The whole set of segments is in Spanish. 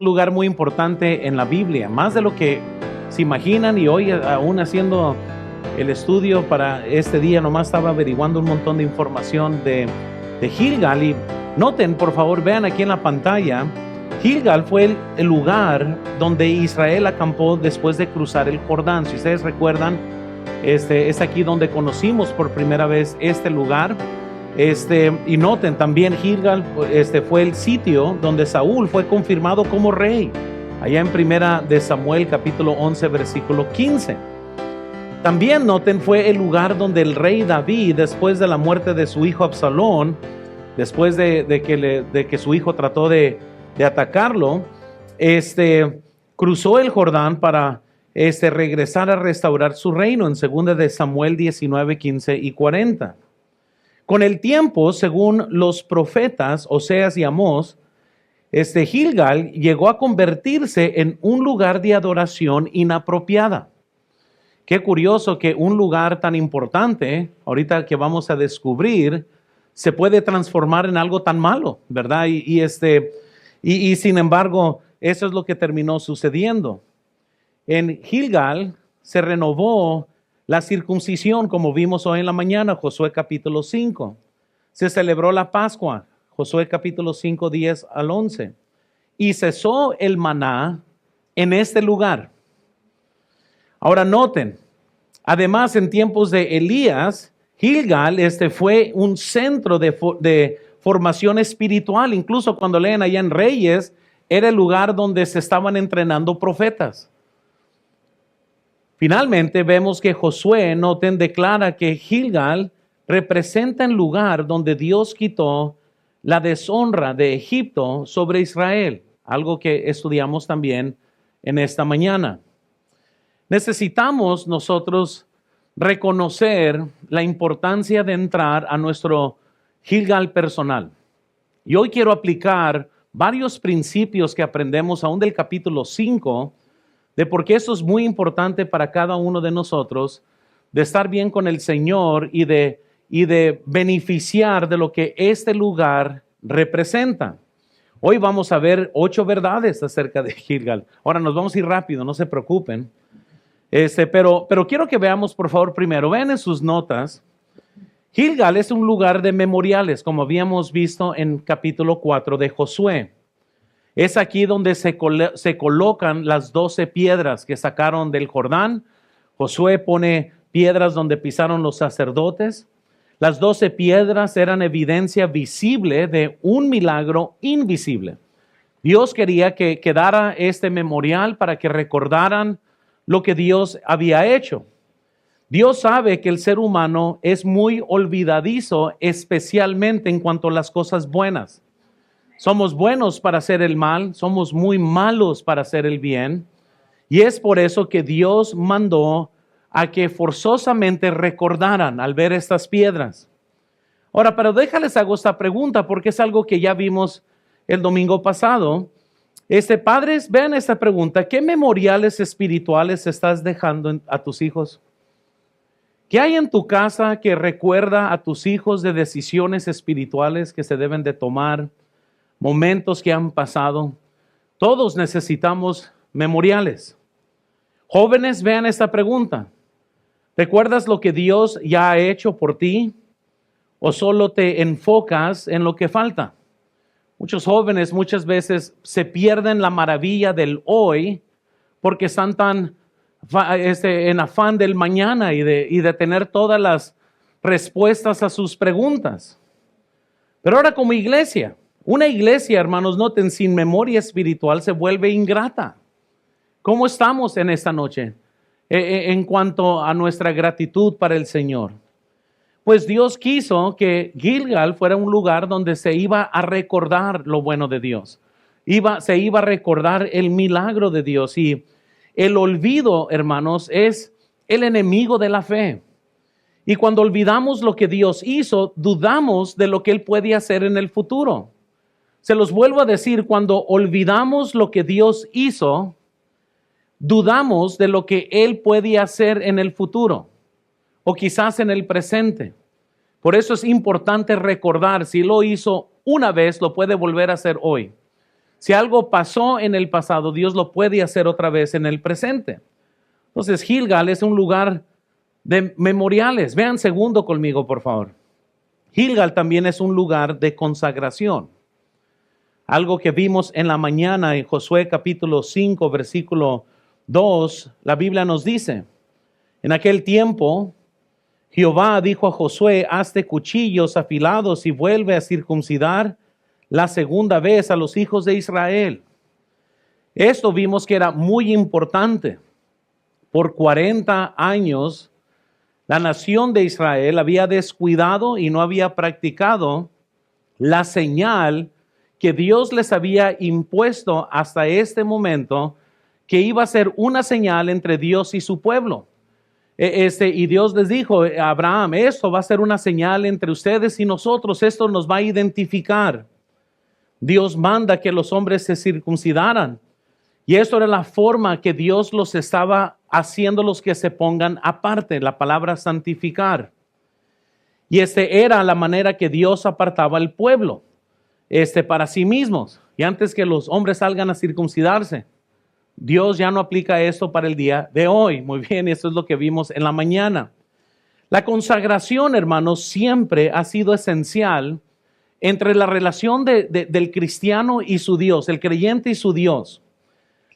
lugar muy importante en la Biblia, más de lo que se imaginan. Y hoy, aún haciendo el estudio para este día, nomás estaba averiguando un montón de información de Gilgal. Y noten, por favor, vean aquí en la pantalla, Gilgal fue el lugar donde Israel acampó después de cruzar el Jordán. Si ustedes recuerdan, es aquí donde conocimos por primera vez este lugar. Y noten también, Gilgal fue el sitio donde Saúl fue confirmado como rey, allá en primera de Samuel capítulo 11 versículo 15. También noten, fue el lugar donde el rey David, después de la muerte de su hijo Absalón, después de que su hijo trató de atacarlo, cruzó el Jordán para regresar a restaurar su reino, en segunda de Samuel 19, 15 y 40. Con el tiempo, según los profetas Oseas y Amós, Gilgal llegó a convertirse en un lugar de adoración inapropiada. Qué curioso que un lugar tan importante, ahorita que vamos a descubrir, se puede transformar en algo tan malo, ¿verdad? Y sin embargo, eso es lo que terminó sucediendo. En Gilgal se renovó la circuncisión, como vimos hoy en la mañana, Josué capítulo 5. Se celebró la Pascua, Josué capítulo 5, 10 al 11. Y cesó el maná en este lugar. Ahora noten, además en tiempos de Elías, Gilgal fue un centro de formación espiritual. Incluso cuando leen allá en Reyes, era el lugar donde se estaban entrenando profetas. Finalmente vemos que Josué, noten, declara que Gilgal representa el lugar donde Dios quitó la deshonra de Egipto sobre Israel, algo que estudiamos también en esta mañana. Necesitamos nosotros reconocer la importancia de entrar a nuestro Gilgal personal. Y hoy quiero aplicar varios principios que aprendemos aún del capítulo 5, de por qué eso es muy importante para cada uno de nosotros, de estar bien con el Señor y de beneficiar de lo que este lugar representa. Hoy vamos a ver 8 verdades acerca de Gilgal. Ahora nos vamos a ir rápido, no se preocupen. Pero quiero que veamos, por favor, primero, vean en sus notas. Gilgal es un lugar de memoriales, como habíamos visto en capítulo 4 de Josué. Es aquí donde se colocan las 12 piedras que sacaron del Jordán. Josué pone piedras donde pisaron los sacerdotes. Las 12 piedras eran evidencia visible de un milagro invisible. Dios quería que quedara este memorial para que recordaran lo que Dios había hecho. Dios sabe que el ser humano es muy olvidadizo, especialmente en cuanto a las cosas buenas. Somos buenos para hacer el mal, somos muy malos para hacer el bien. Y es por eso que Dios mandó a que forzosamente recordaran al ver estas piedras. Ahora, pero déjales hago esta pregunta porque es algo que ya vimos el domingo pasado. Padres, vean esta pregunta. ¿Qué memoriales espirituales estás dejando a tus hijos? ¿Qué hay en tu casa que recuerda a tus hijos de decisiones espirituales que se deben de tomar? Momentos que han pasado. Todos necesitamos memoriales. Jóvenes, vean esta pregunta. ¿Recuerdas lo que Dios ya ha hecho por ti? ¿O solo te enfocas en lo que falta? Muchos jóvenes muchas veces se pierden la maravilla del hoy porque están tan en afán del mañana y de tener todas las respuestas a sus preguntas. Pero ahora como iglesia, una iglesia, hermanos, noten, sin memoria espiritual se vuelve ingrata. ¿Cómo estamos en esta noche en cuanto a nuestra gratitud para el Señor? Pues Dios quiso que Gilgal fuera un lugar donde se iba a recordar lo bueno de Dios. Se iba a recordar el milagro de Dios. Y el olvido, hermanos, es el enemigo de la fe. Y cuando olvidamos lo que Dios hizo, dudamos de lo que Él puede hacer en el futuro. Se los vuelvo a decir, cuando olvidamos lo que Dios hizo, dudamos de lo que Él puede hacer en el futuro o quizás en el presente. Por eso es importante recordar, si lo hizo una vez, lo puede volver a hacer hoy. Si algo pasó en el pasado, Dios lo puede hacer otra vez en el presente. Entonces, Gilgal es un lugar de memoriales. Vean segundo conmigo, por favor. Gilgal también es un lugar de consagración. Algo que vimos en la mañana en Josué capítulo 5, versículo 2, la Biblia nos dice, en aquel tiempo, Jehová dijo a Josué, hazte cuchillos afilados y vuelve a circuncidar la segunda vez a los hijos de Israel. Esto vimos que era muy importante. Por 40 años, la nación de Israel había descuidado y no había practicado la señal que Dios les había impuesto hasta este momento, que iba a ser una señal entre Dios y su pueblo. Y Dios les dijo a Abraham, esto va a ser una señal entre ustedes y nosotros, esto nos va a identificar. Dios manda que los hombres se circuncidaran. Y esto era la forma que Dios los estaba haciendo los que se pongan aparte, la palabra santificar. Y era la manera que Dios apartaba al pueblo para sí mismos. Y antes que los hombres salgan a circuncidarse, Dios ya no aplica esto para el día de hoy. Muy bien, eso es lo que vimos en la mañana. La consagración, hermanos, siempre ha sido esencial entre la relación del cristiano y su Dios, el creyente y su Dios.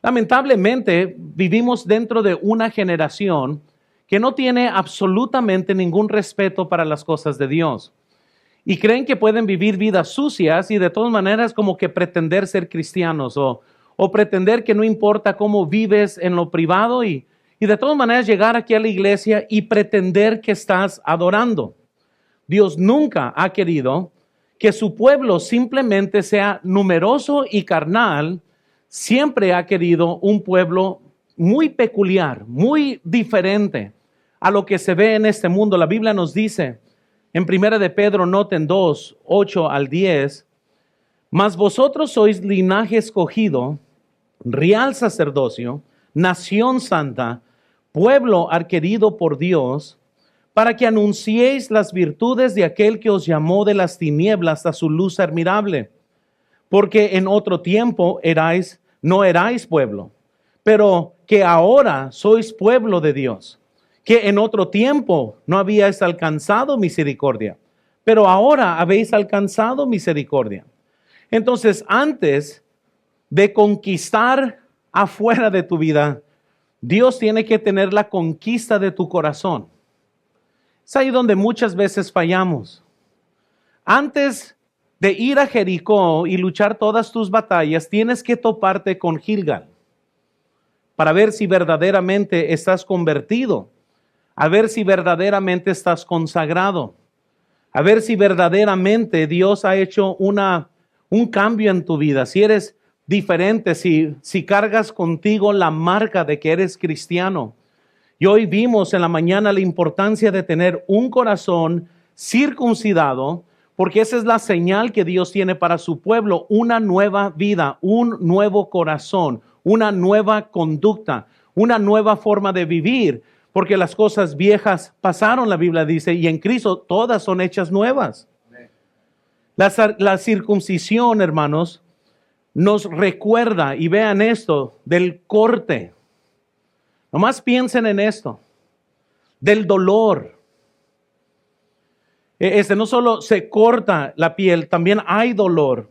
Lamentablemente, vivimos dentro de una generación que no tiene absolutamente ningún respeto para las cosas de Dios. Y creen que pueden vivir vidas sucias y de todas maneras como que pretender ser cristianos o pretender que no importa cómo vives en lo privado y de todas maneras llegar aquí a la iglesia y pretender que estás adorando. Dios nunca ha querido que su pueblo simplemente sea numeroso y carnal. Siempre ha querido un pueblo muy peculiar, muy diferente a lo que se ve en este mundo. La Biblia nos dice en 1 de Pedro, noten 2, 8 al 10, mas vosotros sois linaje escogido, real sacerdocio, nación santa, pueblo adquirido por Dios, para que anunciéis las virtudes de aquel que os llamó de las tinieblas a su luz admirable. Porque en otro tiempo no erais pueblo, pero que ahora sois pueblo de Dios. Que en otro tiempo no habíais alcanzado misericordia, pero ahora habéis alcanzado misericordia. Entonces, antes de conquistar afuera de tu vida, Dios tiene que tener la conquista de tu corazón. Es ahí donde muchas veces fallamos. Antes de ir a Jericó y luchar todas tus batallas, tienes que toparte con Gilgal para ver si verdaderamente estás convertido, a ver si verdaderamente estás consagrado, a ver si verdaderamente Dios ha hecho un cambio en tu vida, si eres diferente, si cargas contigo la marca de que eres cristiano. Y hoy vimos en la mañana la importancia de tener un corazón circuncidado, porque esa es la señal que Dios tiene para su pueblo, una nueva vida, un nuevo corazón, una nueva conducta, una nueva forma de vivir, porque las cosas viejas pasaron, la Biblia dice, y en Cristo todas son hechas nuevas. La circuncisión, hermanos, nos recuerda, y vean esto, del corte. Nomás piensen en esto, del dolor. No solo se corta la piel, también hay dolor.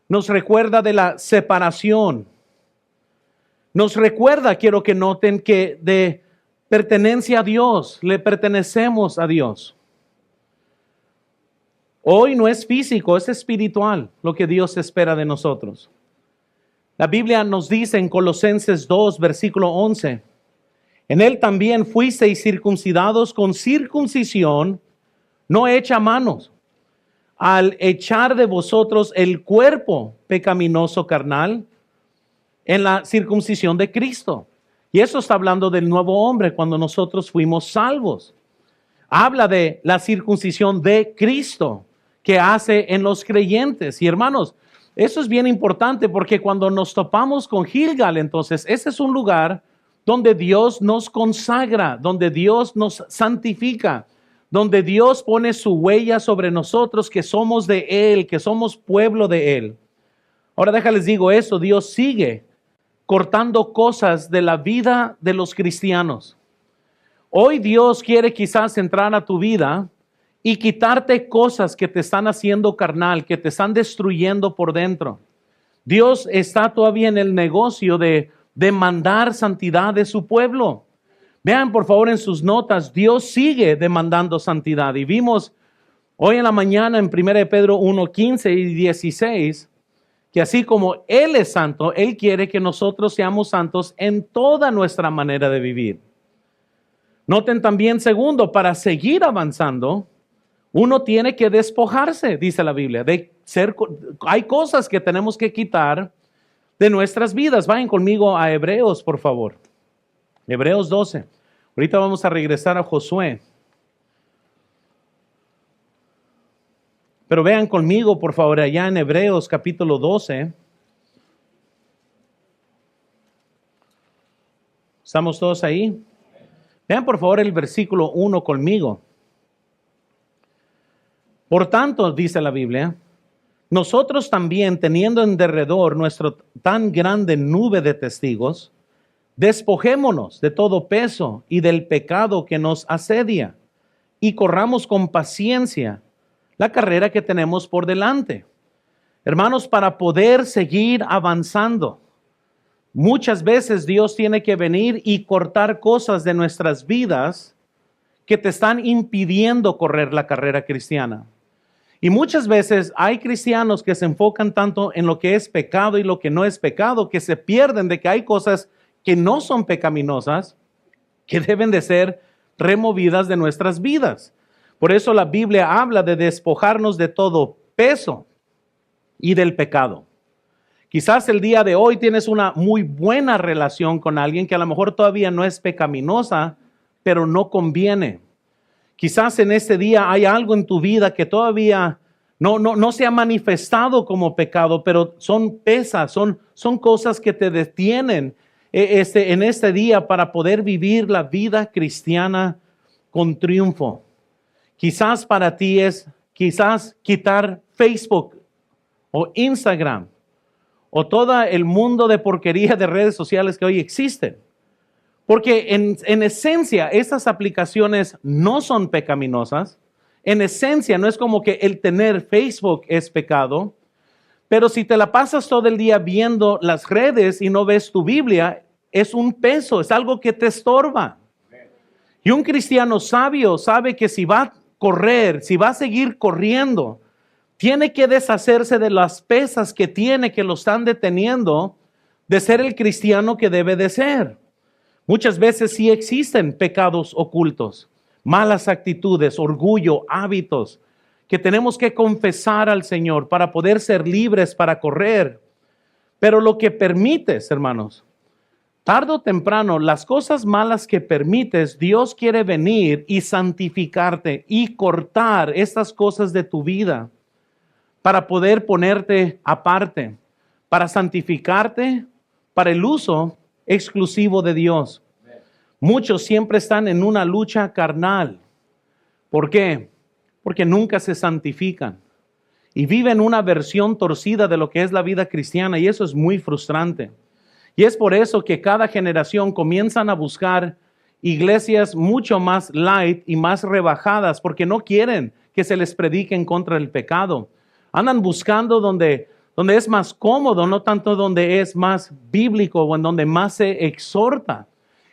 Nos recuerda de la separación. Nos recuerda, quiero que noten, que de pertenencia a Dios, le pertenecemos a Dios. Hoy no es físico, es espiritual lo que Dios espera de nosotros. La Biblia nos dice en Colosenses 2, versículo 11, en él también fuisteis circuncidados con circuncisión no hecha a manos, al echar de vosotros el cuerpo pecaminoso carnal en la circuncisión de Cristo. Y eso está hablando del nuevo hombre cuando nosotros fuimos salvos. Habla de la circuncisión de Cristo que hace en los creyentes. Y hermanos, eso es bien importante porque cuando nos topamos con Gilgal, entonces ese es un lugar donde Dios nos consagra, donde Dios nos santifica, donde Dios pone su huella sobre nosotros, que somos de Él, que somos pueblo de Él. Ahora déjales digo eso, Dios sigue cortando cosas de la vida de los cristianos. Hoy Dios quiere quizás entrar a tu vida y quitarte cosas que te están haciendo carnal, que te están destruyendo por dentro. Dios está todavía en el negocio de demandar santidad de su pueblo. Vean por favor en sus notas, Dios sigue demandando santidad. Y vimos hoy en la mañana en 1 Pedro 1:15 y 16, que así como Él es santo, Él quiere que nosotros seamos santos en toda nuestra manera de vivir. Noten también, segundo, para seguir avanzando, uno tiene que despojarse, dice la Biblia. Hay cosas que tenemos que quitar de nuestras vidas. Vayan conmigo a Hebreos, por favor. Hebreos 12. Ahorita vamos a regresar a Josué. Pero vean conmigo, por favor, allá en Hebreos capítulo 12. ¿Estamos todos ahí? Vean, por favor, el versículo 1 conmigo. Por tanto, dice la Biblia, nosotros también, teniendo en derredor nuestra tan grande nube de testigos, despojémonos de todo peso y del pecado que nos asedia y corramos con paciencia la carrera que tenemos por delante. Hermanos, para poder seguir avanzando, muchas veces Dios tiene que venir y cortar cosas de nuestras vidas que te están impidiendo correr la carrera cristiana. Y muchas veces hay cristianos que se enfocan tanto en lo que es pecado y lo que no es pecado, que se pierden de que hay cosas que no son pecaminosas, que deben de ser removidas de nuestras vidas. Por eso la Biblia habla de despojarnos de todo peso y del pecado. Quizás el día de hoy tienes una muy buena relación con alguien que a lo mejor todavía no es pecaminosa, pero no conviene. Quizás en este día hay algo en tu vida que todavía no se ha manifestado como pecado, pero son pesas, son cosas que te detienen en este día para poder vivir la vida cristiana con triunfo. Quizás para ti es quitar Facebook o Instagram o todo el mundo de porquería de redes sociales que hoy existen. Porque en esencia estas aplicaciones no son pecaminosas. En esencia no es como que el tener Facebook es pecado. Pero si te la pasas todo el día viendo las redes y no ves tu Biblia, es un peso, es algo que te estorba. Y un cristiano sabio sabe que si va a correr, si va a seguir corriendo, tiene que deshacerse de las pesas que tiene que lo están deteniendo de ser el cristiano que debe de ser. Muchas veces sí existen pecados ocultos, malas actitudes, orgullo, hábitos que tenemos que confesar al Señor para poder ser libres para correr. Pero lo que permites, hermanos, tarde o temprano, las cosas malas que permites, Dios quiere venir y santificarte y cortar estas cosas de tu vida para poder ponerte aparte, para santificarte para el uso exclusivo de Dios. Muchos siempre están en una lucha carnal. ¿Por qué? Porque nunca se santifican y viven una versión torcida de lo que es la vida cristiana, y eso es muy frustrante. Y es por eso que cada generación comienzan a buscar iglesias mucho más light y más rebajadas, porque no quieren que se les predique en contra del pecado. Andan buscando donde es más cómodo, no tanto donde es más bíblico o en donde más se exhorta.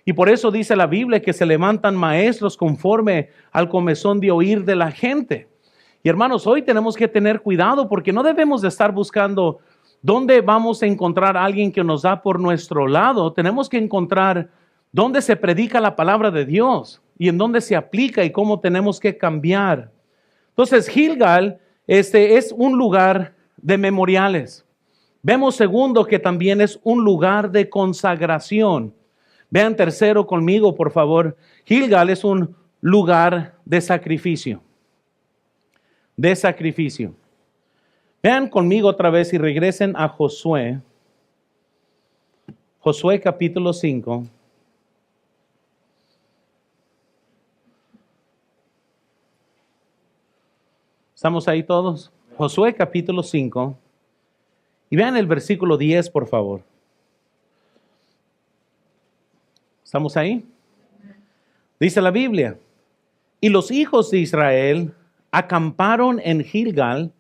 Y por eso dice la Biblia que se levantan maestros conforme al comezón de oír de la gente. Y hermanos, hoy tenemos que tener cuidado porque no debemos de estar buscando dónde vamos a encontrar a alguien que nos da por nuestro lado. Tenemos que encontrar dónde se predica la palabra de Dios y en dónde se aplica y cómo tenemos que cambiar. Entonces, Gilgal es un lugar de memoriales. Vemos segundo que también es un lugar de consagración. Vean tercero conmigo, por favor. Gilgal es un lugar de sacrificio. De sacrificio. Vean conmigo otra vez y regresen a Josué. Josué capítulo 5. ¿Estamos ahí todos? Josué capítulo 5. Y vean el versículo 10, por favor. ¿Estamos ahí? Dice la Biblia, y los hijos de Israel acamparon en Gilgal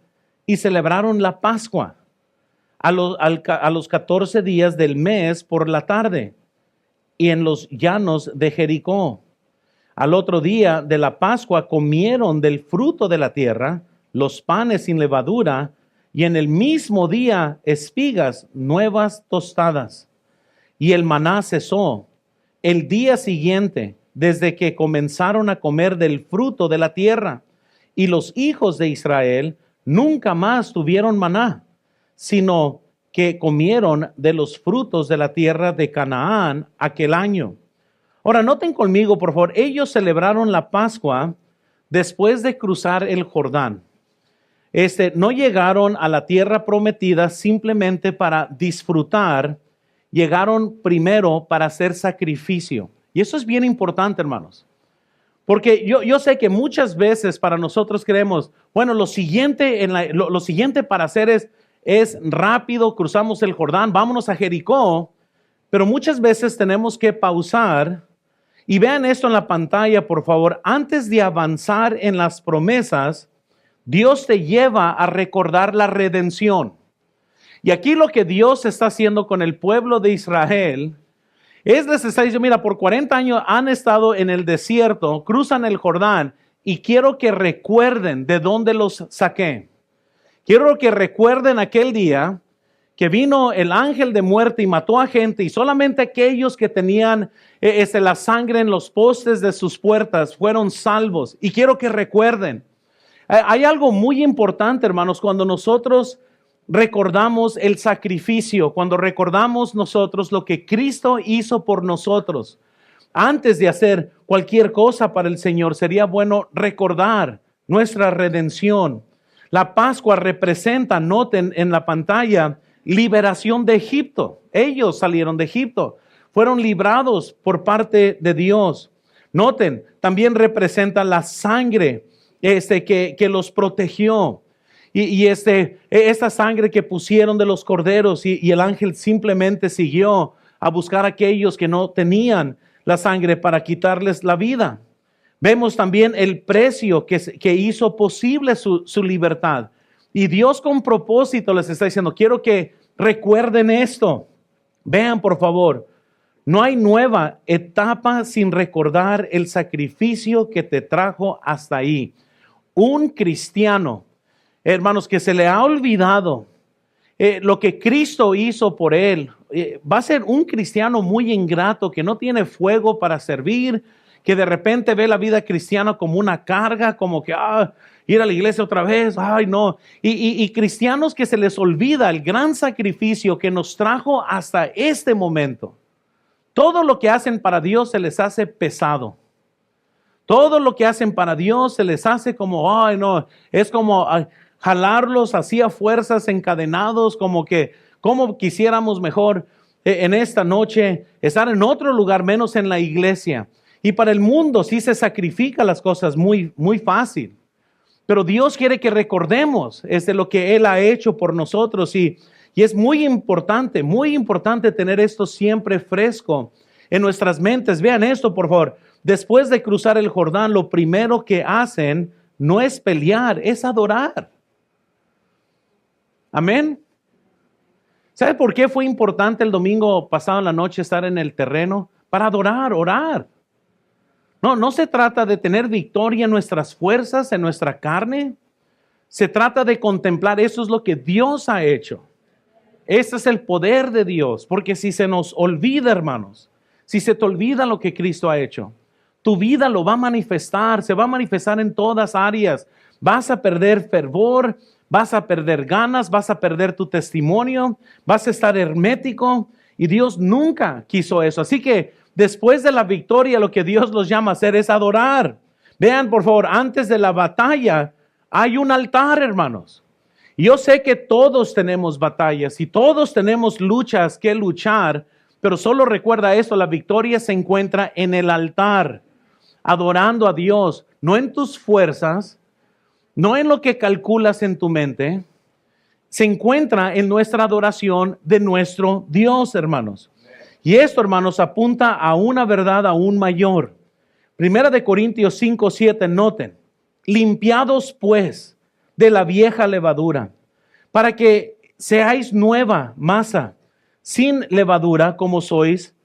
y celebraron la Pascua a los 14 días del mes por la tarde y en los llanos de Jericó. Al otro día de la Pascua comieron del fruto de la tierra, los panes sin levadura, y en el mismo día espigas nuevas tostadas. Y el maná cesó el día siguiente, desde que comenzaron a comer del fruto de la tierra. Y los hijos de Israel nunca más tuvieron maná, sino que comieron de los frutos de la tierra de Canaán aquel año. Ahora, noten conmigo, por favor, ellos celebraron la Pascua después de cruzar el Jordán. No llegaron a la tierra prometida simplemente para disfrutar, llegaron primero para hacer sacrificio. Y eso es bien importante, hermanos. Porque yo sé que muchas veces para nosotros creemos, bueno, lo siguiente para hacer es rápido, cruzamos el Jordán, vámonos a Jericó, pero muchas veces tenemos que pausar. Y vean esto en la pantalla, por favor. Antes de avanzar en las promesas, Dios te lleva a recordar la redención. Y aquí lo que Dios está haciendo con el pueblo de Israel es les está diciendo, mira, por 40 años han estado en el desierto, cruzan el Jordán y quiero que recuerden de dónde los saqué. Quiero que recuerden aquel día que vino el ángel de muerte y mató a gente y solamente aquellos que tenían la sangre en los postes de sus puertas fueron salvos. Y quiero que recuerden. Hay algo muy importante, hermanos, cuando nosotros recordamos el sacrificio, cuando recordamos nosotros lo que Cristo hizo por nosotros. Antes de hacer cualquier cosa para el Señor, sería bueno recordar nuestra redención. La Pascua representa, noten en la pantalla, liberación de Egipto. Ellos salieron de Egipto, fueron librados por parte de Dios. Noten, también representa la sangre que los protegió. Y esta sangre que pusieron de los corderos y el ángel simplemente siguió a buscar a aquellos que no tenían la sangre para quitarles la vida. Vemos también el precio que hizo posible su libertad. Y Dios con propósito les está diciendo, quiero que recuerden esto. Vean por favor, no hay nueva etapa sin recordar el sacrificio que te trajo hasta ahí. Un cristiano, hermanos, que se le ha olvidado lo que Cristo hizo por él, va a ser un cristiano muy ingrato que no tiene fuego para servir, que de repente ve la vida cristiana como una carga, como que ir a la iglesia otra vez, ay no. Y cristianos que se les olvida el gran sacrificio que nos trajo hasta este momento. Todo lo que hacen para Dios se les hace pesado. Todo lo que hacen para Dios se les hace como, ay no, es como jalarlos así a fuerzas encadenados, como quisiéramos mejor en esta noche estar en otro lugar, menos en la iglesia. Y para el mundo sí se sacrifica las cosas muy, muy fácil. Pero Dios quiere que recordemos lo que Él ha hecho por nosotros y es muy importante tener esto siempre fresco en nuestras mentes. Vean esto, por favor. Después de cruzar el Jordán, lo primero que hacen no es pelear, es adorar. Amén. ¿Sabe por qué fue importante el domingo pasado en la noche estar en el terreno? Para adorar, orar. No se trata de tener victoria en nuestras fuerzas, en nuestra carne. Se trata de contemplar, eso es lo que Dios ha hecho. Ese es el poder de Dios, porque si se nos olvida, hermanos, si se te olvida lo que Cristo ha hecho, tu vida lo va a manifestar, se va a manifestar en todas áreas. Vas a perder fervor, vas a perder ganas, vas a perder tu testimonio, vas a estar hermético y Dios nunca quiso eso. Así que después de la victoria, lo que Dios los llama a hacer es adorar. Vean, por favor, antes de la batalla hay un altar, hermanos. Y yo sé que todos tenemos batallas y todos tenemos luchas que luchar, pero solo recuerda esto, la victoria se encuentra en el altar, adorando a Dios, no en tus fuerzas, no en lo que calculas en tu mente, se encuentra en nuestra adoración de nuestro Dios, hermanos. Y esto, hermanos, apunta a una verdad aún mayor. Primera de Corintios 5:7, noten, limpiados pues de la vieja levadura, para que seáis nueva masa, sin levadura como sois,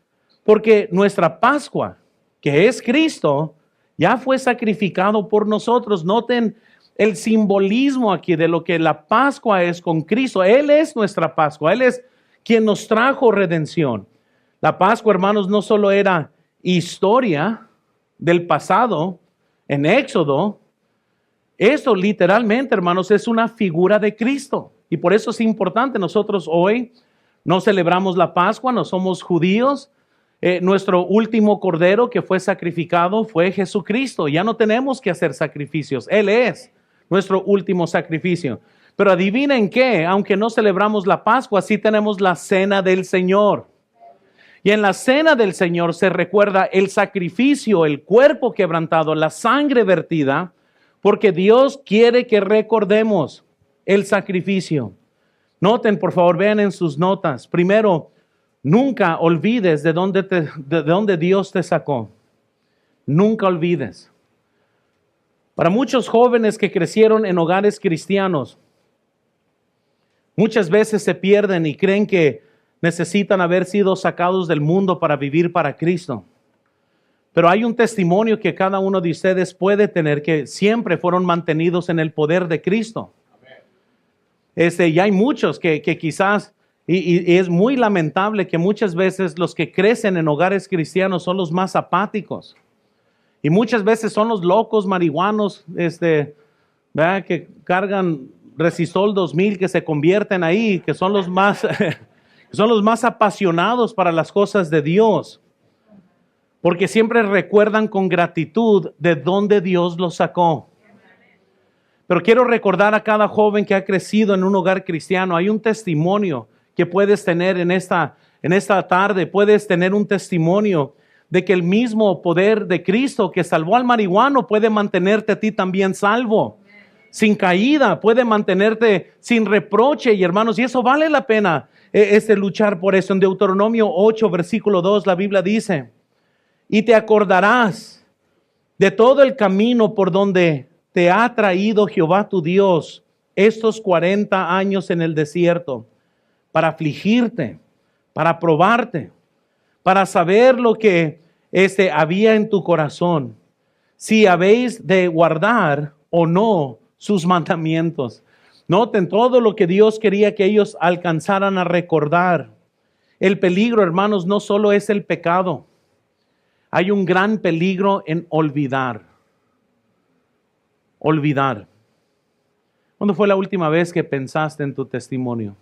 porque nuestra Pascua, que es Cristo, ya fue sacrificado por nosotros. Noten el simbolismo aquí de lo que la Pascua es con Cristo. Él es nuestra Pascua, Él es quien nos trajo redención. La Pascua, hermanos, no solo era historia del pasado en Éxodo. Esto literalmente, hermanos, es una figura de Cristo. Y por eso es importante. Nosotros hoy no celebramos la Pascua, no somos judíos. Nuestro último cordero que fue sacrificado fue Jesucristo. Ya no tenemos que hacer sacrificios. Él es nuestro último sacrificio. Pero adivinen qué, aunque no celebramos la Pascua, sí tenemos la cena del Señor. Y en la cena del Señor se recuerda el sacrificio, el cuerpo quebrantado, la sangre vertida, porque Dios quiere que recordemos el sacrificio. Noten, por favor, vean en sus notas. Primero, nunca olvides de dónde Dios te sacó. Nunca olvides. Para muchos jóvenes que crecieron en hogares cristianos, muchas veces se pierden y creen que necesitan haber sido sacados del mundo para vivir para Cristo. Pero hay un testimonio que cada uno de ustedes puede tener, que siempre fueron mantenidos en el poder de Cristo. Y hay muchos que quizás, y es muy lamentable que muchas veces los que crecen en hogares cristianos son los más apáticos. Y muchas veces son los locos marihuanos, ¿verdad? Que cargan Resistol 2000, que se convierten ahí, que son los más, son los más apasionados para las cosas de Dios. Porque siempre recuerdan con gratitud de dónde Dios los sacó. Pero quiero recordar a cada joven que ha crecido en un hogar cristiano, hay un testimonio que puedes tener en esta tarde. Puedes tener un testimonio de que el mismo poder de Cristo que salvó al marihuano puede mantenerte a ti también salvo, sin caída, puede mantenerte sin reproche. Y hermanos, y eso vale la pena luchar por eso. En Deuteronomio 8, versículo 2, la Biblia dice: y te acordarás de todo el camino por donde te ha traído Jehová tu Dios estos 40 años en el desierto, para afligirte, para probarte, para saber lo que había en tu corazón, si habéis de guardar o no sus mandamientos. Noten todo lo que Dios quería que ellos alcanzaran a recordar. El peligro, hermanos, no solo es el pecado. Hay un gran peligro en olvidar. Olvidar. ¿Cuándo fue la última vez que pensaste en tu testimonio?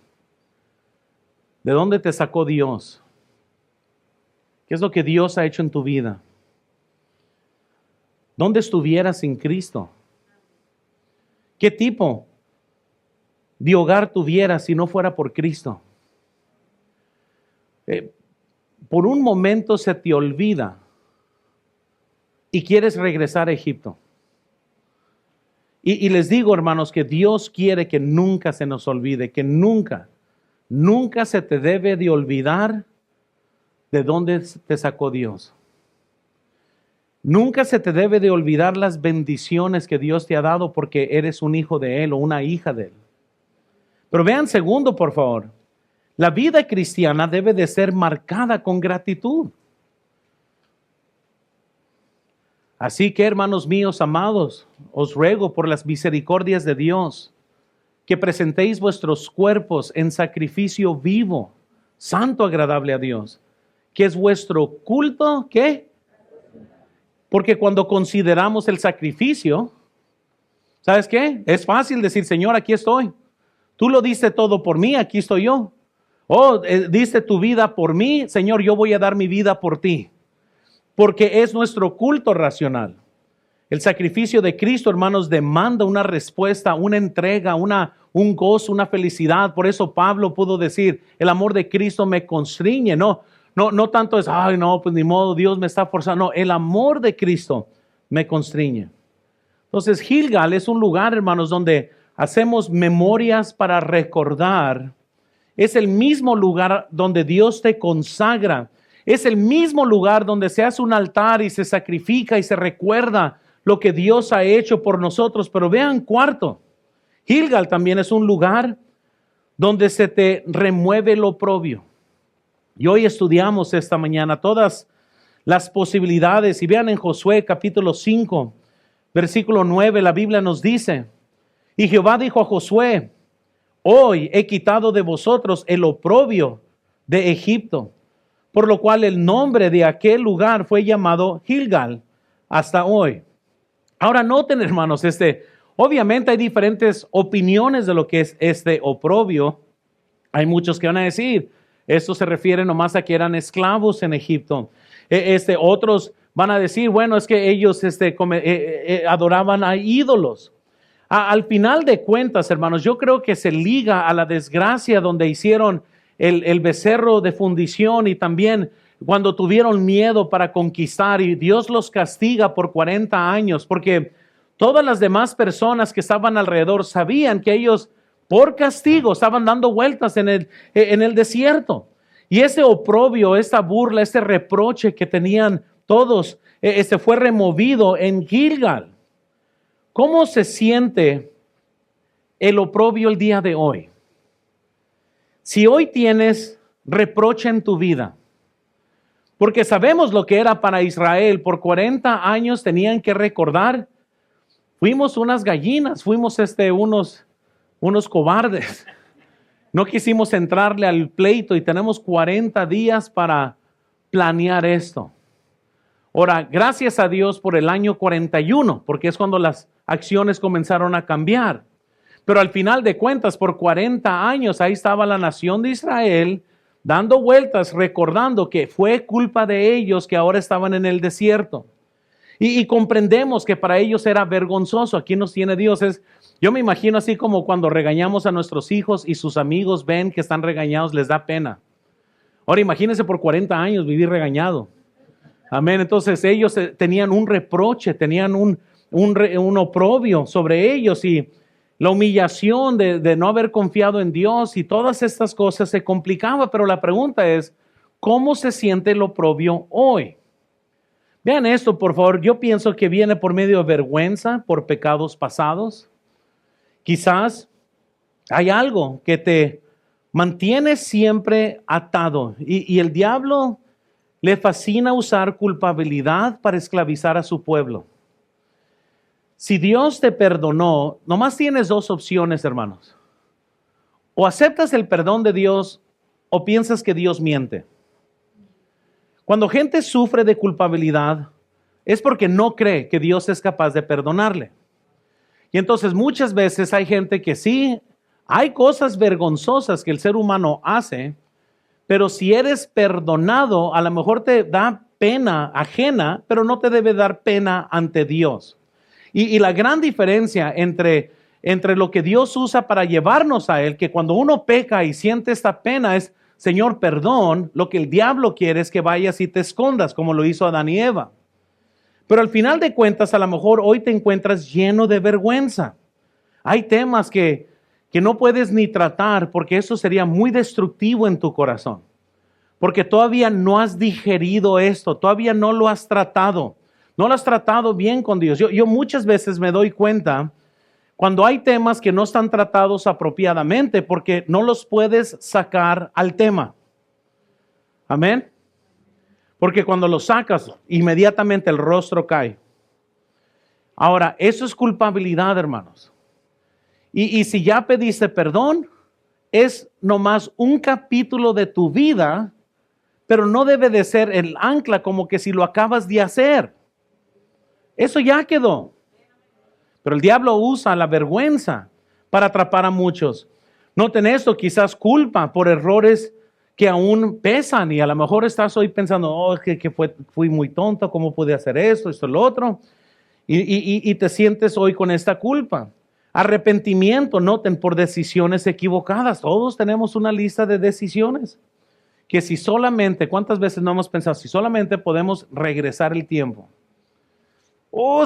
¿De dónde te sacó Dios? ¿Qué es lo que Dios ha hecho en tu vida? ¿Dónde estuvieras sin Cristo? ¿Qué tipo de hogar tuvieras si no fuera por Cristo? Por un momento se te olvida y quieres regresar a Egipto. Y les digo, hermanos, que Dios quiere que nunca se nos olvide, que nunca se te debe de olvidar de dónde te sacó Dios. Nunca se te debe de olvidar las bendiciones que Dios te ha dado porque eres un hijo de Él o una hija de Él. Pero vean segundo, por favor. La vida cristiana debe de ser marcada con gratitud. Así que, hermanos míos amados, os ruego por las misericordias de Dios que presentéis vuestros cuerpos en sacrificio vivo, santo, agradable a Dios, que es vuestro culto. ¿Qué? Porque cuando consideramos el sacrificio, ¿sabes qué? Es fácil decir: Señor, aquí estoy. Tú lo diste todo por mí, aquí estoy yo. Diste tu vida por mí, Señor, yo voy a dar mi vida por ti. Porque es nuestro culto racional. El sacrificio de Cristo, hermanos, demanda una respuesta, una entrega, un gozo, una felicidad. Por eso Pablo pudo decir: el amor de Cristo me constriñe. No tanto es, ay no, pues ni modo, Dios me está forzando. No, el amor de Cristo me constriñe. Entonces Gilgal es un lugar, hermanos, donde hacemos memorias para recordar, es el mismo lugar donde Dios te consagra. Es el mismo lugar donde se hace un altar y se sacrifica y se recuerda lo que Dios ha hecho por nosotros. Pero vean, cuarto, Gilgal también es un lugar donde se te remueve lo oprobio. Y hoy estudiamos esta mañana todas las posibilidades. Y vean en Josué capítulo 5, versículo 9, la Biblia nos dice, y Jehová dijo a Josué, hoy he quitado de vosotros el oprobio de Egipto, por lo cual el nombre de aquel lugar fue llamado Gilgal hasta hoy. Ahora noten, hermanos, obviamente hay diferentes opiniones de lo que es este oprobio. Hay muchos que van a decir, esto se refiere nomás a que eran esclavos en Egipto. Otros van a decir, bueno, es que ellos adoraban a ídolos. Al final de cuentas, hermanos, yo creo que se liga a la desgracia donde hicieron el becerro de fundición y también cuando tuvieron miedo para conquistar y Dios los castiga por 40 años porque todas las demás personas que estaban alrededor sabían que ellos por castigo estaban dando vueltas en el desierto. Y ese oprobio, esta burla, ese reproche que tenían todos, fue removido en Gilgal. ¿Cómo se siente el oprobio el día de hoy? Si hoy tienes reproche en tu vida, porque sabemos lo que era para Israel, por 40 años tenían que recordar, fuimos unas gallinas, fuimos unos cobardes. No quisimos entrarle al pleito y tenemos 40 días para planear esto. Ahora, gracias a Dios por el año 41, porque es cuando las acciones comenzaron a cambiar. Pero al final de cuentas, por 40 años, ahí estaba la nación de Israel dando vueltas, recordando que fue culpa de ellos que ahora estaban en el desierto. Y comprendemos que para ellos era vergonzoso. Aquí nos tiene Dios. Yo me imagino así como cuando regañamos a nuestros hijos y sus amigos ven que están regañados, les da pena. Ahora imagínense por 40 años vivir regañado. Amén. Entonces ellos tenían un reproche, tenían un oprobio sobre ellos y la humillación de no haber confiado en Dios y todas estas cosas se complicaba. Pero la pregunta es, ¿cómo se siente el oprobio hoy? Vean esto, por favor. Yo pienso que viene por medio de vergüenza por pecados pasados. Quizás hay algo que te mantiene siempre atado y el diablo le fascina usar culpabilidad para esclavizar a su pueblo. Si Dios te perdonó, nomás tienes dos opciones, hermanos. O aceptas el perdón de Dios o piensas que Dios miente. Cuando gente sufre de culpabilidad, es porque no cree que Dios es capaz de perdonarle. Y entonces muchas veces hay gente que sí, hay cosas vergonzosas que el ser humano hace, pero si eres perdonado, a lo mejor te da pena ajena, pero no te debe dar pena ante Dios. Y la gran diferencia entre lo que Dios usa para llevarnos a Él, que cuando uno peca y siente esta pena es, Señor, perdón, lo que el diablo quiere es que vayas y te escondas, como lo hizo Adán y Eva. Pero al final de cuentas, a lo mejor hoy te encuentras lleno de vergüenza. Hay temas que no puedes ni tratar porque eso sería muy destructivo en tu corazón. Porque todavía no has digerido esto, todavía no lo has tratado. No lo has tratado bien con Dios. Yo muchas veces me doy cuenta cuando hay temas que no están tratados apropiadamente porque no los puedes sacar al tema. Amén. Porque cuando lo sacas, inmediatamente el rostro cae. Ahora, eso es culpabilidad, hermanos. Y si ya pediste perdón, es nomás un capítulo de tu vida, pero no debe de ser el ancla como que si lo acabas de hacer. Eso ya quedó. Pero el diablo usa la vergüenza para atrapar a muchos. Noten esto, quizás culpa por errores que aún pesan y a lo mejor estás hoy pensando, fui muy tonto, ¿cómo pude hacer esto, lo otro? Y te sientes hoy con esta culpa. Arrepentimiento, noten, por decisiones equivocadas. Todos tenemos una lista de decisiones que si solamente, ¿cuántas veces no hemos pensado? Si solamente podemos regresar el tiempo.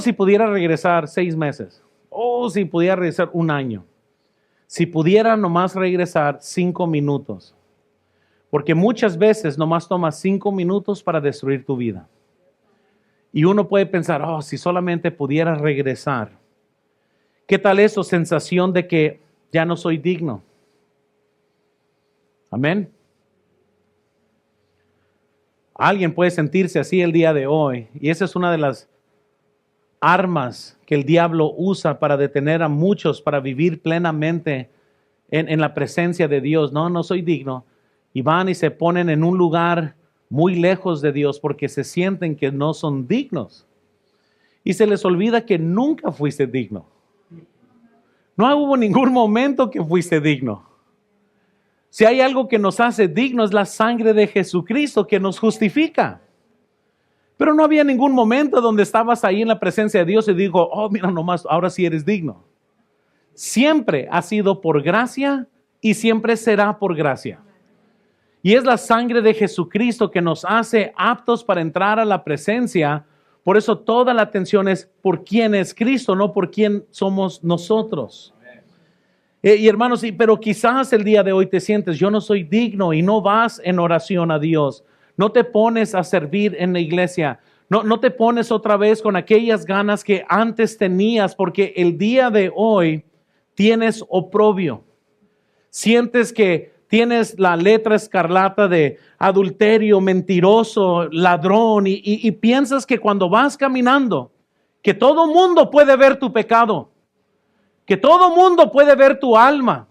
Si pudiera regresar 6 meses. Si pudiera regresar un año. si pudiera nomás regresar 5 minutos. Porque muchas veces nomás toma 5 minutos para destruir tu vida. Y uno puede pensar, oh, si solamente pudiera regresar. ¿Qué tal eso? Sensación de que ya no soy digno. Amén. Alguien puede sentirse así el día de hoy. Y esa es una de las armas que el diablo usa para detener a muchos para vivir plenamente en la presencia de Dios. No, no soy digno. Y van y se ponen en un lugar muy lejos de Dios porque se sienten que no son dignos. Y se les olvida que nunca fuiste digno. No hubo ningún momento que fuiste digno. Si hay algo que nos hace dignos es la sangre de Jesucristo que nos justifica. Pero no había ningún momento donde estabas ahí en la presencia de Dios y digo, oh, mira nomás, ahora sí eres digno. Siempre ha sido por gracia y siempre será por gracia. Y es la sangre de Jesucristo que nos hace aptos para entrar a la presencia. Por eso toda la atención es por quién es Cristo, no por quién somos nosotros. Y hermanos, pero quizás el día de hoy te sientes, yo no soy digno y no vas en oración a Dios. No te pones a servir en la iglesia. No te pones otra vez con aquellas ganas que antes tenías porque el día de hoy tienes oprobio. Sientes que tienes la letra escarlata de adulterio, mentiroso, ladrón y piensas que cuando vas caminando, que todo mundo puede ver tu pecado. Que todo mundo puede ver tu alma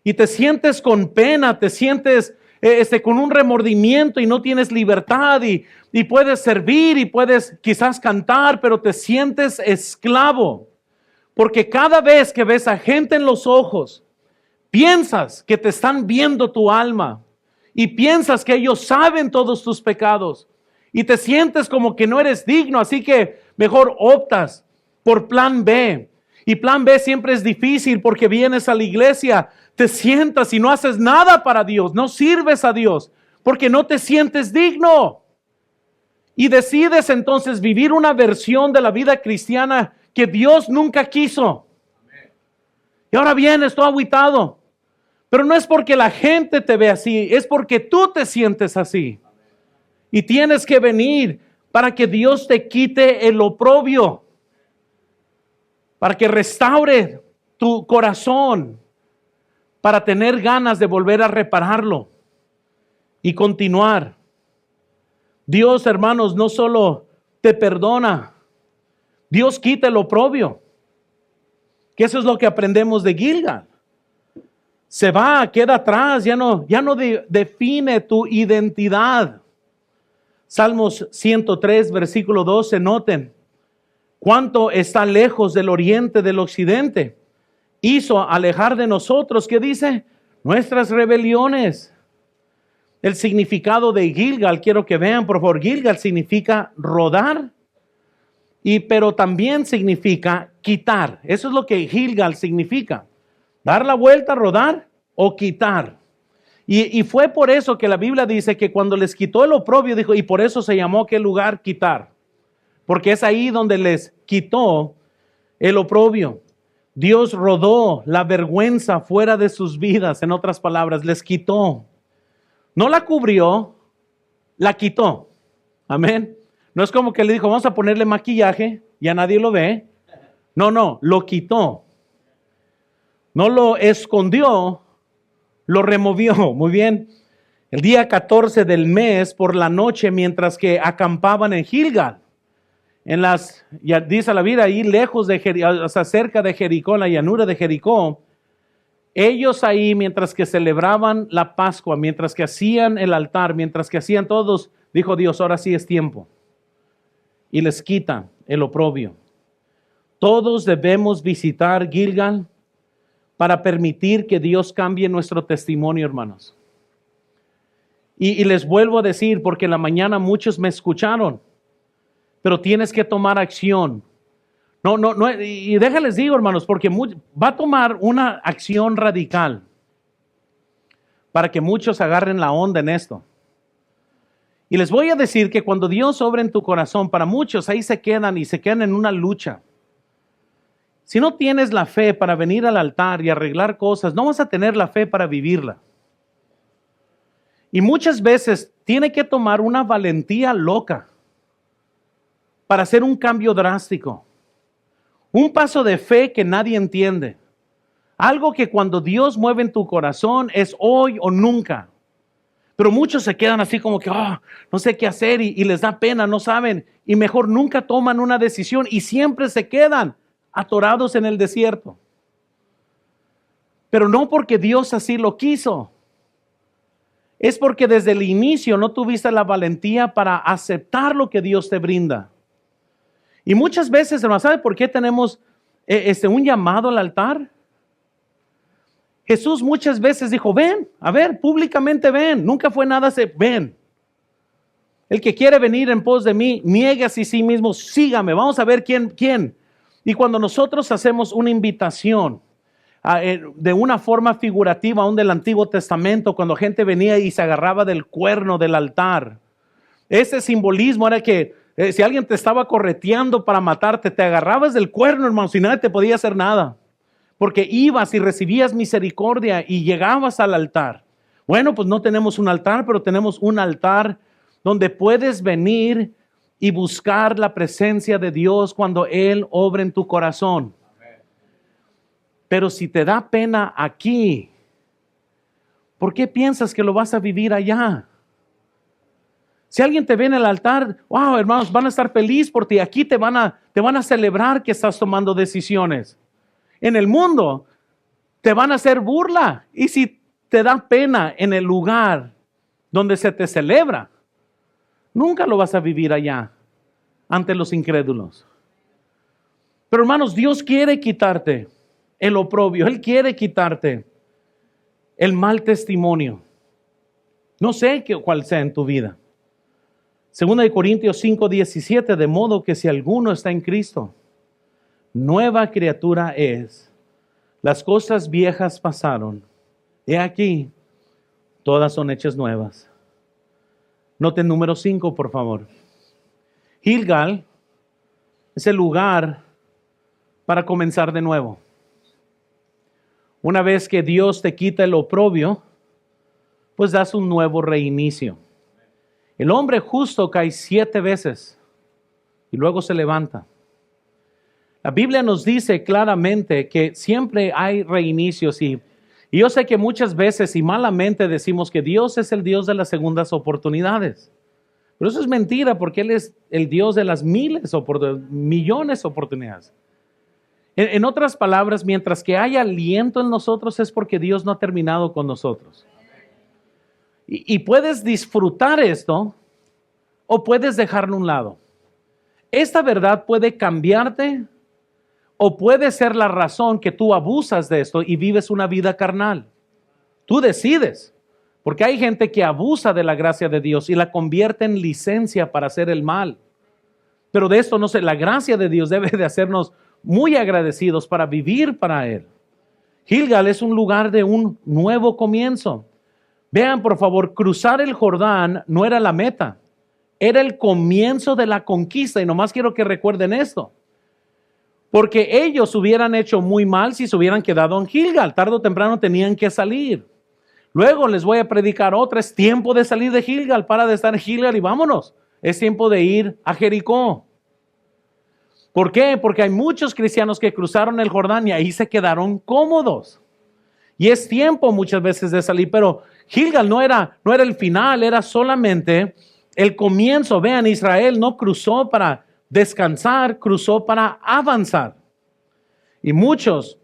y te sientes con pena, te sientes con un remordimiento y no tienes libertad y puedes servir y puedes quizás cantar, pero te sientes esclavo. Porque cada vez que ves a gente en los ojos, piensas que te están viendo tu alma y piensas que ellos saben todos tus pecados y te sientes como que no eres digno, así que mejor optas por plan B. Y plan B siempre es difícil porque vienes a la iglesia, te sientas y no haces nada para Dios, no sirves a Dios porque no te sientes digno. Y decides entonces vivir una versión de la vida cristiana que Dios nunca quiso. Y ahora vienes todo agüitado. Pero no es porque la gente te ve así, es porque tú te sientes así. Y tienes que venir para que Dios te quite el oprobio. Para que restaure tu corazón, para tener ganas de volver a repararlo y continuar. Dios, hermanos, no solo te perdona, Dios quita el oprobio. Que eso es lo que aprendemos de Gilgal. Se va, queda atrás, ya no define tu identidad. Salmos 103, versículo 12, noten. Cuánto está lejos del oriente del occidente. Hizo alejar de nosotros, ¿qué dice? Nuestras rebeliones. El significado de Gilgal, quiero que vean, por favor. Gilgal significa rodar, pero también significa quitar. Eso es lo que Gilgal significa. Dar la vuelta, rodar o quitar. Y fue por eso que la Biblia dice que cuando les quitó el oprobio, dijo, y por eso se llamó aquel lugar quitar. Porque es ahí donde les quitó el oprobio. Dios rodó la vergüenza fuera de sus vidas, en otras palabras, les quitó. No la cubrió, la quitó. Amén. No es como que le dijo, vamos a ponerle maquillaje, ya nadie lo ve. No, lo quitó. No lo escondió, lo removió. Muy bien. El día 14 del mes por la noche, mientras que acampaban en Gilgal. Ya dice la Biblia, ahí lejos de Jericó, o sea, cerca de Jericó, en la llanura de Jericó, ellos ahí mientras que celebraban la Pascua, mientras que hacían el altar, mientras que hacían todos, dijo Dios, ahora sí es tiempo. Y les quita el oprobio. Todos debemos visitar Gilgal para permitir que Dios cambie nuestro testimonio, hermanos. Y les vuelvo a decir, porque en la mañana muchos me escucharon, pero tienes que tomar acción. No, y déjales digo, hermanos, porque va a tomar una acción radical para que muchos agarren la onda en esto. Y les voy a decir que cuando Dios obra en tu corazón, para muchos ahí se quedan en una lucha. Si no tienes la fe para venir al altar y arreglar cosas, no vas a tener la fe para vivirla. Y muchas veces tiene que tomar una valentía loca para hacer un cambio drástico. Un paso de fe que nadie entiende. Algo que cuando Dios mueve en tu corazón es hoy o nunca. Pero muchos se quedan así como que, no sé qué hacer y les da pena, no saben. Y mejor nunca toman una decisión y siempre se quedan atorados en el desierto. Pero no porque Dios así lo quiso. Es porque desde el inicio no tuviste la valentía para aceptar lo que Dios te brinda. Y muchas veces, hermano, ¿sabe por qué tenemos un llamado al altar? Jesús muchas veces dijo, ven, a ver, públicamente ven. Nunca fue nada, ven. El que quiere venir en pos de mí, niegue a sí mismo, sígame. Vamos a ver quién. Y cuando nosotros hacemos una invitación, de una forma figurativa aún del Antiguo Testamento, cuando gente venía y se agarraba del cuerno del altar, ese simbolismo era que si alguien te estaba correteando para matarte, te agarrabas del cuerno, hermano, si nadie te podía hacer nada, porque ibas y recibías misericordia y llegabas al altar. Bueno, pues no tenemos un altar, pero tenemos un altar donde puedes venir y buscar la presencia de Dios cuando Él obra en tu corazón. Pero si te da pena aquí, ¿por qué piensas que lo vas a vivir allá? Si alguien te ve en el altar, wow, hermanos, van a estar felices por ti. Aquí te van a celebrar que estás tomando decisiones. En el mundo te van a hacer burla. Y si te da pena en el lugar donde se te celebra, nunca lo vas a vivir allá ante los incrédulos. Pero hermanos, Dios quiere quitarte el oprobio. Él quiere quitarte el mal testimonio. No sé cuál sea en tu vida. 2 Corintios 5:17, de modo que si alguno está en Cristo, nueva criatura es. Las cosas viejas pasaron. He aquí, todas son hechas nuevas. Noten número 5, por favor. Gilgal es el lugar para comenzar de nuevo. Una vez que Dios te quita el oprobio, pues das un nuevo reinicio. El hombre justo cae 7 veces y luego se levanta. La Biblia nos dice claramente que siempre hay reinicios y yo sé que muchas veces y malamente decimos que Dios es el Dios de las segundas oportunidades. Pero eso es mentira porque Él es el Dios de las millones de oportunidades. En otras palabras, mientras que haya aliento en nosotros es porque Dios no ha terminado con nosotros. Y puedes disfrutar esto o puedes dejarlo a un lado. Esta verdad puede cambiarte o puede ser la razón que tú abusas de esto y vives una vida carnal. Tú decides, porque hay gente que abusa de la gracia de Dios y la convierte en licencia para hacer el mal. Pero de esto no sé, la gracia de Dios debe de hacernos muy agradecidos para vivir para Él. Gilgal es un lugar de un nuevo comienzo. Vean, por favor, cruzar el Jordán no era la meta, era el comienzo de la conquista. Y nomás quiero que recuerden esto, porque ellos hubieran hecho muy mal si se hubieran quedado en Gilgal. Tarde o temprano tenían que salir. Luego les voy a predicar otra. Es tiempo de salir de Gilgal, para de estar en Gilgal y vámonos. Es tiempo de ir a Jericó. ¿Por qué? Porque hay muchos cristianos que cruzaron el Jordán y ahí se quedaron cómodos. Y es tiempo muchas veces de salir, pero Gilgal no era el final, era solamente el comienzo. Vean, Israel no cruzó para descansar, cruzó para avanzar. Y muchos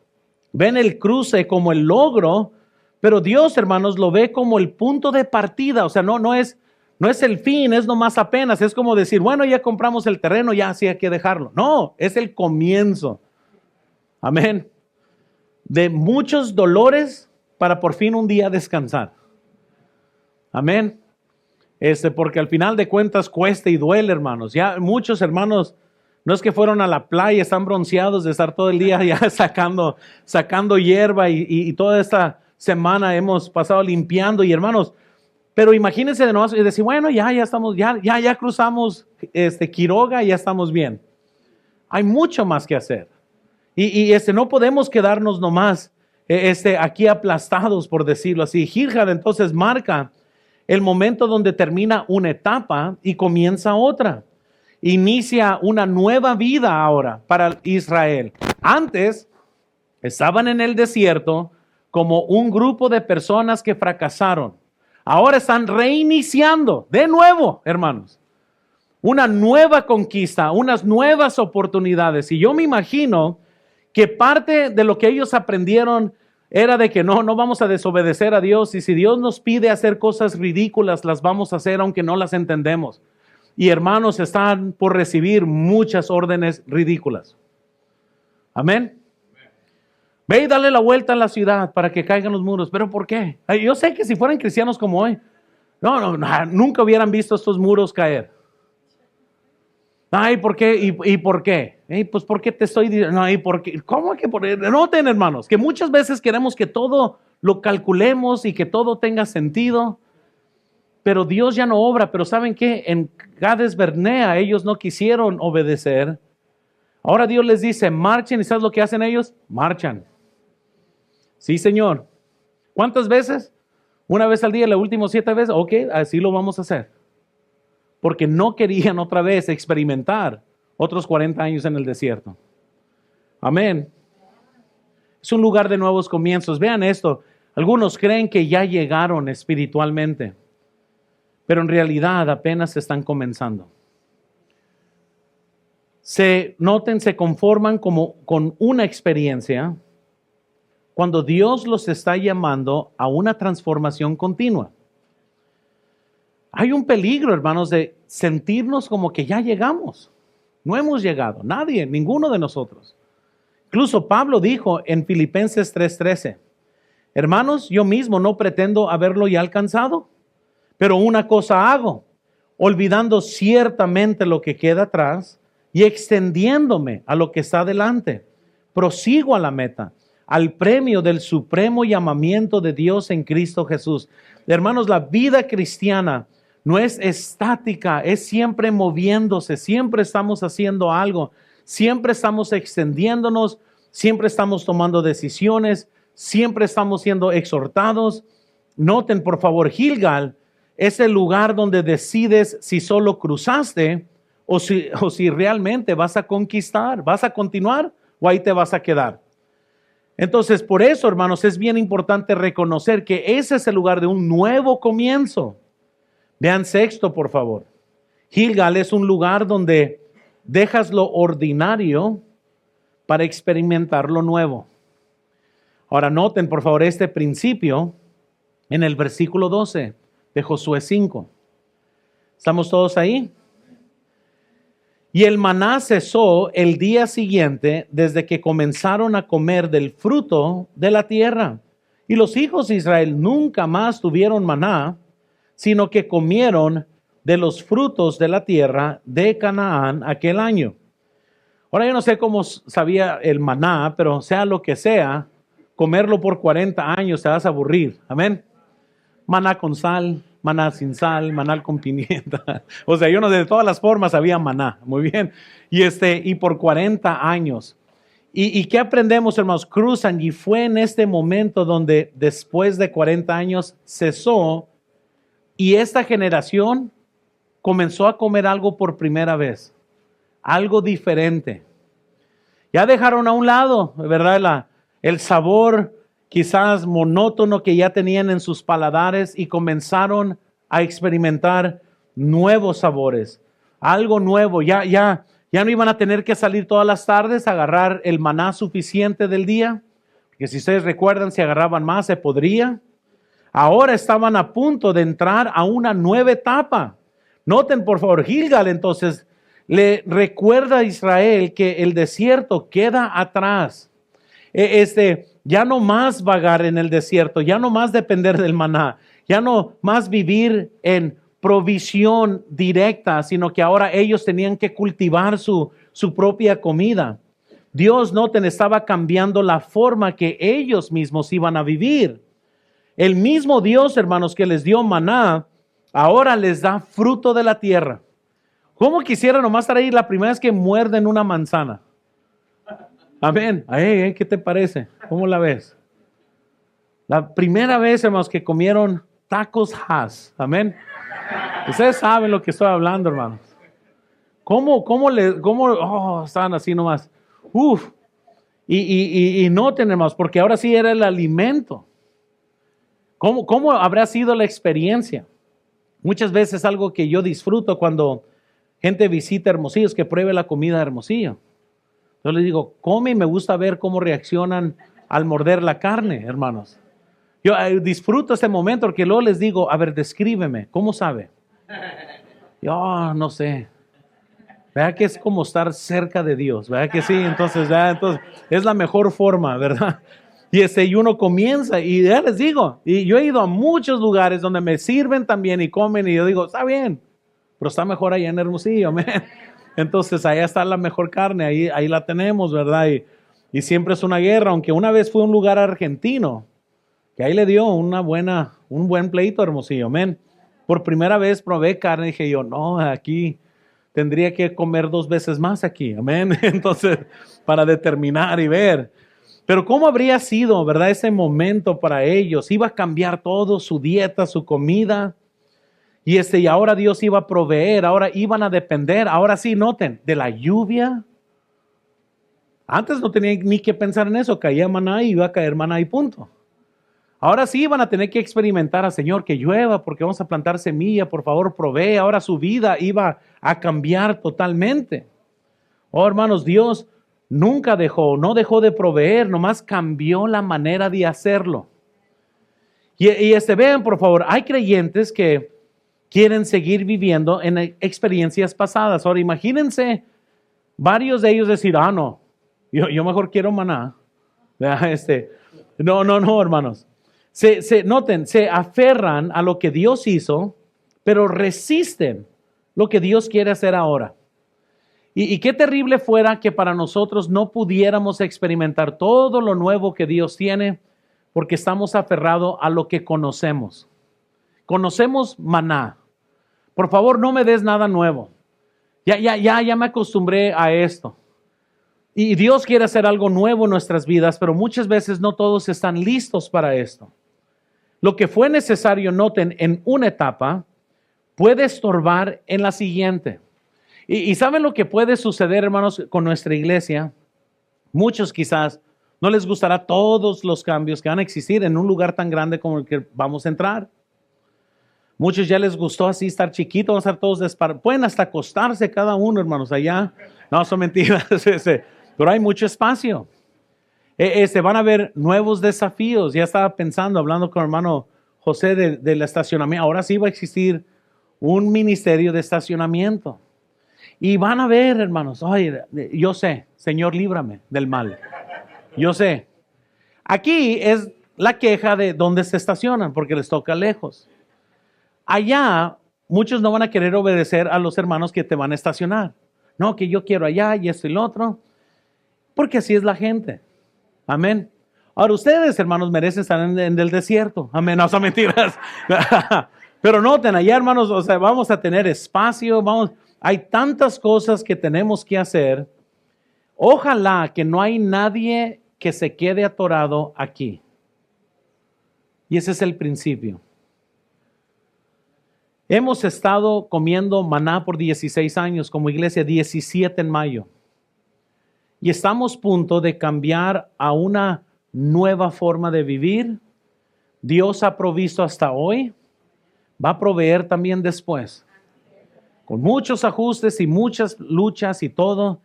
ven el cruce como el logro, pero Dios, hermanos, lo ve como el punto de partida. O sea, no es el fin, es nomás apenas. Es como decir, bueno, ya compramos el terreno, ya sí hay que dejarlo. No, es el comienzo. Amén. De muchos dolores para por fin un día descansar. Amén. Porque al final de cuentas cuesta y duele, hermanos. Ya muchos hermanos, no es que fueron a la playa, están bronceados de estar todo el día ya sacando hierba y toda esta semana hemos pasado limpiando. Y hermanos, pero imagínense de nuevo y decir, bueno, ya estamos, ya cruzamos Quiroga y ya estamos bien. Hay mucho más que hacer. No podemos quedarnos nomás aquí aplastados, por decirlo así. Gilgal entonces marca el momento donde termina una etapa y comienza otra. Inicia una nueva vida ahora para Israel. Antes estaban en el desierto como un grupo de personas que fracasaron. Ahora están reiniciando de nuevo, hermanos. Una nueva conquista, unas nuevas oportunidades. Y yo me imagino que parte de lo que ellos aprendieron era de que no vamos a desobedecer a Dios. Y si Dios nos pide hacer cosas ridículas, las vamos a hacer aunque no las entendemos. Y hermanos, están por recibir muchas órdenes ridículas. Amén. Ve y dale la vuelta a la ciudad para que caigan los muros. ¿Pero por qué? Yo sé que si fueran cristianos como hoy, nunca hubieran visto estos muros caer. Ay, ¿por qué? ¿Y por qué? Pues porque te estoy diciendo, no, ¿y por qué? ¿Cómo que por qué? Noten, hermanos, que muchas veces queremos que todo lo calculemos y que todo tenga sentido, pero Dios ya no obra. Pero ¿saben qué? En Cades Barnea ellos no quisieron obedecer. Ahora Dios les dice, marchen, ¿y sabes lo que hacen ellos? Marchan. Sí, Señor. ¿Cuántas veces? Una vez al día, las últimas 7 veces. Ok, así lo vamos a hacer. Porque no querían otra vez experimentar otros 40 años en el desierto. Amén. Es un lugar de nuevos comienzos. Vean esto. Algunos creen que ya llegaron espiritualmente, pero en realidad apenas están comenzando. Se conforman con una experiencia cuando Dios los está llamando a una transformación continua. Hay un peligro, hermanos, de sentirnos como que ya llegamos. No hemos llegado, nadie, ninguno de nosotros. Incluso Pablo dijo en Filipenses 3:13, hermanos, yo mismo no pretendo haberlo ya alcanzado, pero una cosa hago, olvidando ciertamente lo que queda atrás y extendiéndome a lo que está adelante. Prosigo a la meta, al premio del supremo llamamiento de Dios en Cristo Jesús. Hermanos, la vida cristiana no es estática, es siempre moviéndose, siempre estamos haciendo algo, siempre estamos extendiéndonos, siempre estamos tomando decisiones, siempre estamos siendo exhortados. Noten, por favor, Gilgal es el lugar donde decides si solo cruzaste o si realmente vas a conquistar, vas a continuar o ahí te vas a quedar. Entonces, por eso, hermanos, es bien importante reconocer que ese es el lugar de un nuevo comienzo. Vean sexto, por favor. Gilgal es un lugar donde dejas lo ordinario para experimentar lo nuevo. Ahora noten, por favor, este principio en el versículo 12 de Josué 5. ¿Estamos todos ahí? Y el maná cesó el día siguiente desde que comenzaron a comer del fruto de la tierra. Y los hijos de Israel nunca más tuvieron maná, sino que comieron de los frutos de la tierra de Canaán aquel año. Ahora yo no sé cómo sabía el maná, pero sea lo que sea, comerlo por 40 años te vas a aburrir. Amén. Maná con sal, maná sin sal, maná con pimienta. O sea, yo no sé, de todas las formas había maná. Muy bien. Y por 40 años. ¿Y qué aprendemos, hermanos? Cruzan, y fue en este momento donde después de 40 años cesó. Y esta generación comenzó a comer algo por primera vez, algo diferente. Ya dejaron a un lado, ¿verdad? El sabor quizás monótono que ya tenían en sus paladares y comenzaron a experimentar nuevos sabores, algo nuevo. Ya no iban a tener que salir todas las tardes a agarrar el maná suficiente del día, porque si ustedes recuerdan, si agarraban más se podría. Ahora estaban a punto de entrar a una nueva etapa. Noten, por favor, Gilgal entonces le recuerda a Israel que el desierto queda atrás. Ya no más vagar en el desierto, ya no más depender del maná, ya no más vivir en provisión directa, sino que ahora ellos tenían que cultivar su propia comida. Dios, noten, estaba cambiando la forma que ellos mismos iban a vivir. El mismo Dios, hermanos, que les dio maná, ahora les da fruto de la tierra. ¿Cómo quisiera nomás estar ahí la primera vez que muerden una manzana? Amén. ¿Qué te parece? ¿Cómo la ves? La primera vez, hermanos, que comieron tacos Hass. Amén. Ustedes saben lo que estoy hablando, hermanos. Estaban así nomás. Uf. Y noten, hermanos, porque ahora sí era el alimento. ¿Cómo habrá sido la experiencia? Muchas veces algo que yo disfruto cuando gente visita Hermosillo es que pruebe la comida de Hermosillo. Yo les digo, come y me gusta ver cómo reaccionan al morder la carne, hermanos. Yo disfruto este momento porque luego les digo, a ver, descríbeme, ¿cómo sabe? Yo no sé. ¿Verdad que es como estar cerca de Dios? ¿Verdad que sí? Entonces es la mejor forma, ¿verdad? Y uno comienza y ya les digo, y yo he ido a muchos lugares donde me sirven también y comen y yo digo, está bien, pero está mejor allá en Hermosillo, man. Entonces allá está la mejor carne, ahí la tenemos, ¿verdad? Y siempre es una guerra, aunque una vez fue a un lugar argentino, que ahí le dio un buen pleito a Hermosillo, amén. Por primera vez probé carne y dije yo, no, aquí tendría que comer 2 veces más aquí, amén. Entonces, para determinar y ver. Pero ¿cómo habría sido, verdad, ese momento para ellos? Iba a cambiar todo, su dieta, su comida. Y ahora Dios iba a proveer, ahora iban a depender, ahora sí, noten, de la lluvia. Antes no tenían ni que pensar en eso, caía maná y iba a caer maná y punto. Ahora sí iban a tener que experimentar al Señor, que llueva porque vamos a plantar semilla, por favor provee. Ahora su vida iba a cambiar totalmente. Oh, hermanos, Dios nunca no dejó de proveer, nomás cambió la manera de hacerlo. Vean, por favor, hay creyentes que quieren seguir viviendo en experiencias pasadas. Ahora imagínense varios de ellos decir, no, yo mejor quiero maná. No, hermanos. Noten, se aferran a lo que Dios hizo, pero resisten lo que Dios quiere hacer ahora. Y qué terrible fuera que para nosotros no pudiéramos experimentar todo lo nuevo que Dios tiene, porque estamos aferrados a lo que conocemos. Conocemos maná. Por favor, no me des nada nuevo. Ya me acostumbré a esto. Y Dios quiere hacer algo nuevo en nuestras vidas, pero muchas veces no todos están listos para esto. Lo que fue necesario, noten, en una etapa, puede estorbar en la siguiente. Y ¿saben lo que puede suceder, hermanos, con nuestra iglesia? Muchos quizás no les gustará todos los cambios que van a existir en un lugar tan grande como el que vamos a entrar. Muchos ya les gustó así estar chiquitos, vamos a estar todos pueden hasta acostarse cada uno, hermanos, allá. No, son mentiras, pero hay mucho espacio. Van a haber nuevos desafíos. Ya estaba pensando, hablando con el hermano José del estacionamiento. Ahora sí va a existir un ministerio de estacionamiento. Y van a ver, hermanos, oye, yo sé, Señor, líbrame del mal. Yo sé. Aquí es la queja de dónde se estacionan, porque les toca lejos. Allá, muchos no van a querer obedecer a los hermanos que te van a estacionar. No, que yo quiero allá y esto y lo otro. Porque así es la gente. Amén. Ahora ustedes, hermanos, merecen estar en el desierto. Amén. No son mentiras. Pero noten, allá, hermanos, o sea, vamos a tener espacio, hay tantas cosas que tenemos que hacer. Ojalá que no hay nadie que se quede atorado aquí. Y ese es el principio. Hemos estado comiendo maná por 16 años como iglesia, 17 en mayo. Y estamos a punto de cambiar a una nueva forma de vivir. Dios ha provisto hasta hoy, va a proveer también después. Con muchos ajustes y muchas luchas y todo,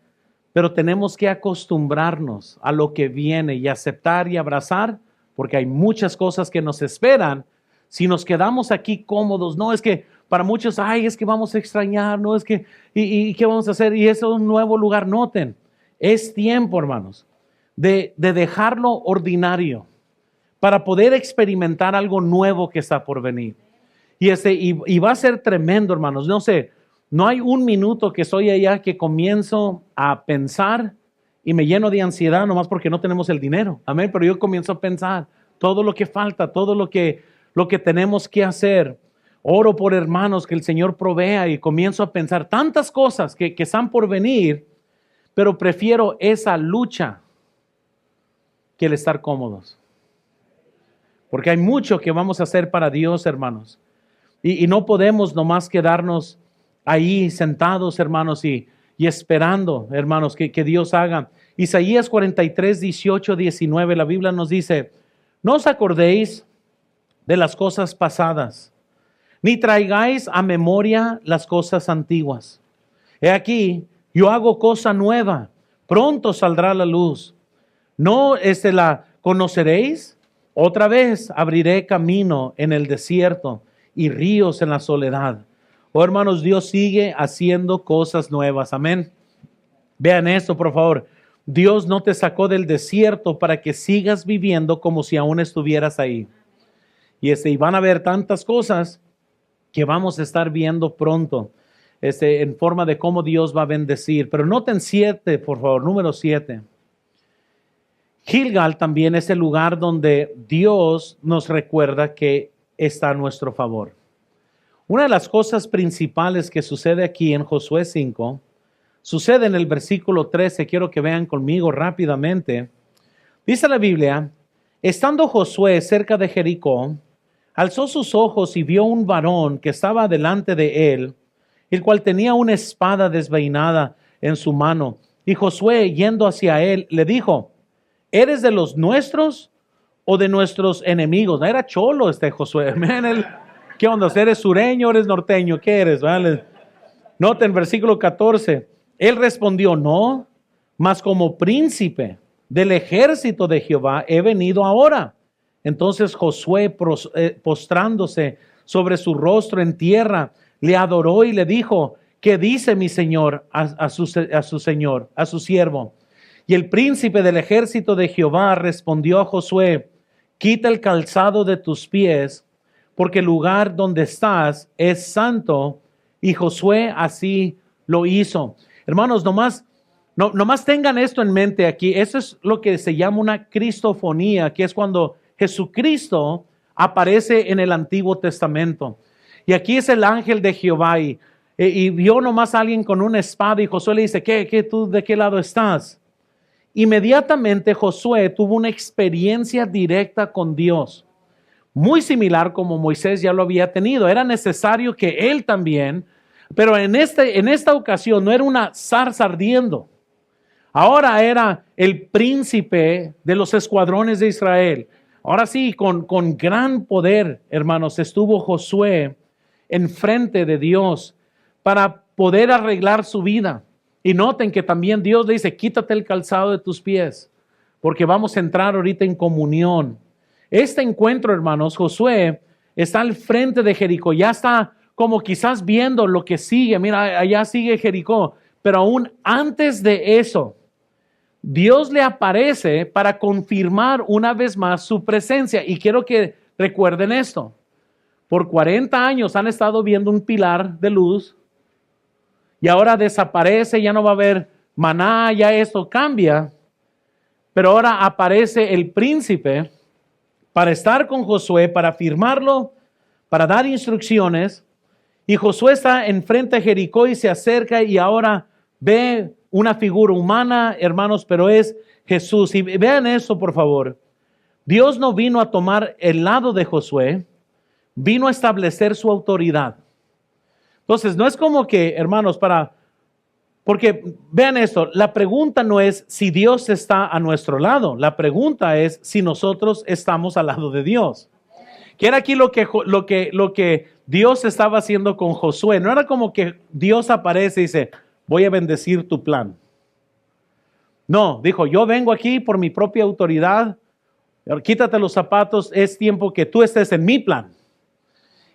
pero tenemos que acostumbrarnos a lo que viene y aceptar y abrazar, porque hay muchas cosas que nos esperan si nos quedamos aquí cómodos. No, es que para muchos, es que vamos a extrañar, no, es que, ¿y qué vamos a hacer? Y eso es un nuevo lugar. Noten, es tiempo, hermanos, de dejarlo ordinario para poder experimentar algo nuevo que está por venir. Y va a ser tremendo, hermanos. No sé, no hay un minuto que estoy allá que comienzo a pensar y me lleno de ansiedad nomás porque no tenemos el dinero. Amén. Pero yo comienzo a pensar todo lo que falta, todo lo que tenemos que hacer. Oro por hermanos que el Señor provea y comienzo a pensar tantas cosas que están por venir, pero prefiero esa lucha que el estar cómodos. Porque hay mucho que vamos a hacer para Dios, hermanos. Y no podemos nomás quedarnos ahí sentados, hermanos, y esperando, hermanos, que Dios haga. Isaías 43, 18, 19, la Biblia nos dice, no os acordéis de las cosas pasadas, ni traigáis a memoria las cosas antiguas. He aquí, yo hago cosa nueva, pronto saldrá la luz. ¿No la conoceréis? Otra vez abriré camino en el desierto y ríos en la soledad. Oh, hermanos, Dios sigue haciendo cosas nuevas. Amén. Vean esto, por favor. Dios no te sacó del desierto para que sigas viviendo como si aún estuvieras ahí. Y van a ver tantas cosas que vamos a estar viendo pronto, en forma de cómo Dios va a bendecir. Pero noten 7, por favor, número 7. Gilgal también es el lugar donde Dios nos recuerda que está a nuestro favor. Una de las cosas principales que sucede aquí en Josué 5, sucede en el versículo 13, quiero que vean conmigo rápidamente. Dice la Biblia, estando Josué cerca de Jericó, alzó sus ojos y vio un varón que estaba delante de él, el cual tenía una espada desvainada en su mano. Y Josué, yendo hacia él, le dijo, ¿eres de los nuestros o de nuestros enemigos? No era cholo Josué. ¿Qué onda? ¿Eres sureño, eres norteño? ¿Qué eres? ¿Vale? Noten versículo 14. Él respondió, no, mas como príncipe del ejército de Jehová he venido ahora. Entonces Josué, postrándose sobre su rostro en tierra, le adoró y le dijo, ¿qué dice mi señor a su señor, a su siervo? Y el príncipe del ejército de Jehová respondió a Josué, quita el calzado de tus pies, porque el lugar donde estás es santo. Y Josué así lo hizo. Hermanos, nomás tengan esto en mente aquí. Eso es lo que se llama una cristofonía, que es cuando Jesucristo aparece en el Antiguo Testamento. Y aquí es el ángel de Jehová y vio nomás a alguien con una espada y Josué le dice, ¿qué tú de qué lado estás? Inmediatamente Josué tuvo una experiencia directa con Dios, muy similar como Moisés ya lo había tenido. Era necesario que él también, pero en esta ocasión no era una zarza ardiendo. Ahora era el príncipe de los escuadrones de Israel. Ahora sí, con gran poder, hermanos, estuvo Josué enfrente de Dios para poder arreglar su vida. Y noten que también Dios le dice, quítate el calzado de tus pies, porque vamos a entrar ahorita en comunión. Este encuentro, hermanos, Josué está al frente de Jericó, ya está como quizás viendo lo que sigue. Mira, allá sigue Jericó, pero aún antes de eso, Dios le aparece para confirmar una vez más su presencia. Y quiero que recuerden esto. Por 40 años han estado viendo un pilar de luz y ahora desaparece, ya no va a haber maná, ya esto cambia. Pero ahora aparece el príncipe para estar con Josué, para firmarlo, para dar instrucciones. Y Josué está enfrente de Jericó y se acerca y ahora ve una figura humana, hermanos, pero es Jesús. Y vean eso, por favor. Dios no vino a tomar el lado de Josué, vino a establecer su autoridad. Entonces, no es como que, hermanos, porque vean esto, la pregunta no es si Dios está a nuestro lado, la pregunta es si nosotros estamos al lado de Dios. Que era aquí lo que Dios estaba haciendo con Josué. No era como que Dios aparece y dice, voy a bendecir tu plan. No, dijo, yo vengo aquí por mi propia autoridad, quítate los zapatos, es tiempo que tú estés en mi plan.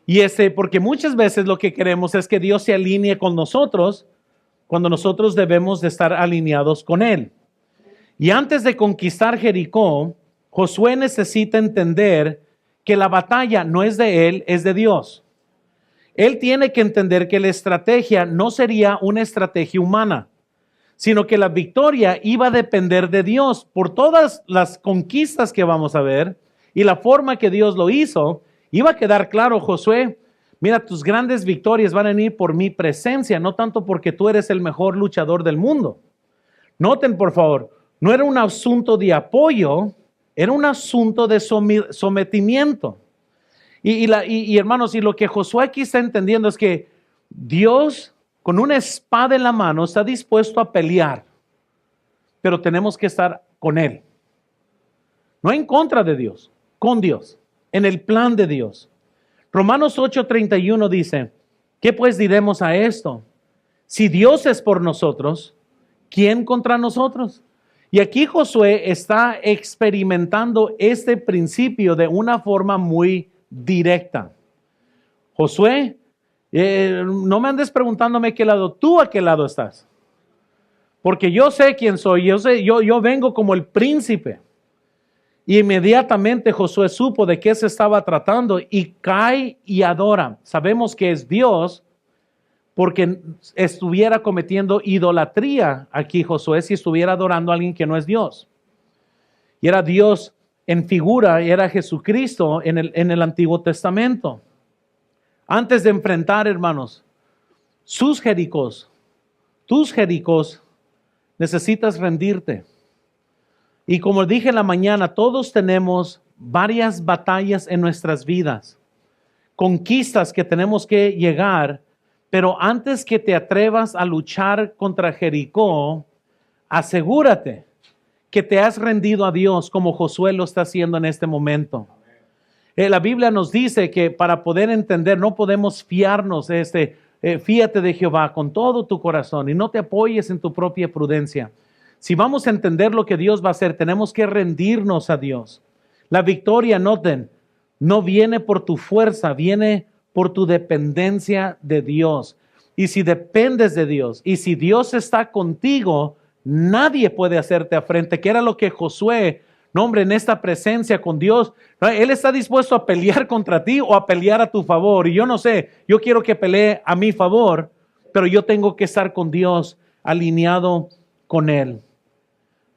Y porque muchas veces lo que queremos es que Dios se alinee con nosotros cuando nosotros debemos de estar alineados con Él. Y antes de conquistar Jericó, Josué necesita entender que la batalla no es de él, es de Dios. Él tiene que entender que la estrategia no sería una estrategia humana, sino que la victoria iba a depender de Dios. Por todas las conquistas que vamos a ver y la forma que Dios lo hizo, iba a quedar claro, Josué, mira, tus grandes victorias van a venir por mi presencia, no tanto porque tú eres el mejor luchador del mundo. Noten, por favor, no era un asunto de apoyo, Era un asunto de sometimiento. Y hermanos, y lo que Josué aquí está entendiendo es que Dios con una espada en la mano está dispuesto a pelear, pero tenemos que estar con Él. No en contra de Dios, con Dios, en el plan de Dios. Romanos 8:31 dice, ¿qué pues diremos a esto? Si Dios es por nosotros, ¿quién contra nosotros? Y aquí Josué está experimentando este principio de una forma muy directa. Josué, no me andes preguntándome qué lado, tú a qué lado estás. Porque yo sé quién soy, yo vengo como el príncipe. Y inmediatamente Josué supo de qué se estaba tratando y cae y adora. Sabemos que es Dios porque estuviera cometiendo idolatría aquí Josué si estuviera adorando a alguien que no es Dios. Y era Dios en figura, era Jesucristo en el Antiguo Testamento. Antes de enfrentar, hermanos, tus Jericós, necesitas rendirte. Y como dije en la mañana, todos tenemos varias batallas en nuestras vidas, conquistas que tenemos que llegar, pero antes que te atrevas a luchar contra Jericó, asegúrate que te has rendido a Dios como Josué lo está haciendo en este momento. La Biblia nos dice que para poder entender no podemos fiarnos, fíate de Jehová con todo tu corazón y no te apoyes en tu propia prudencia. Si vamos a entender lo que Dios va a hacer, tenemos que rendirnos a Dios. La victoria, noten, no viene por tu fuerza, viene por tu dependencia de Dios. Y si dependes de Dios, y si Dios está contigo, nadie puede hacerte afrente, que era lo que Josué, no hombre, en esta presencia con Dios, Él está dispuesto a pelear contra ti o a pelear a tu favor. Y yo no sé, yo quiero que pelee a mi favor, pero yo tengo que estar con Dios, alineado con Él.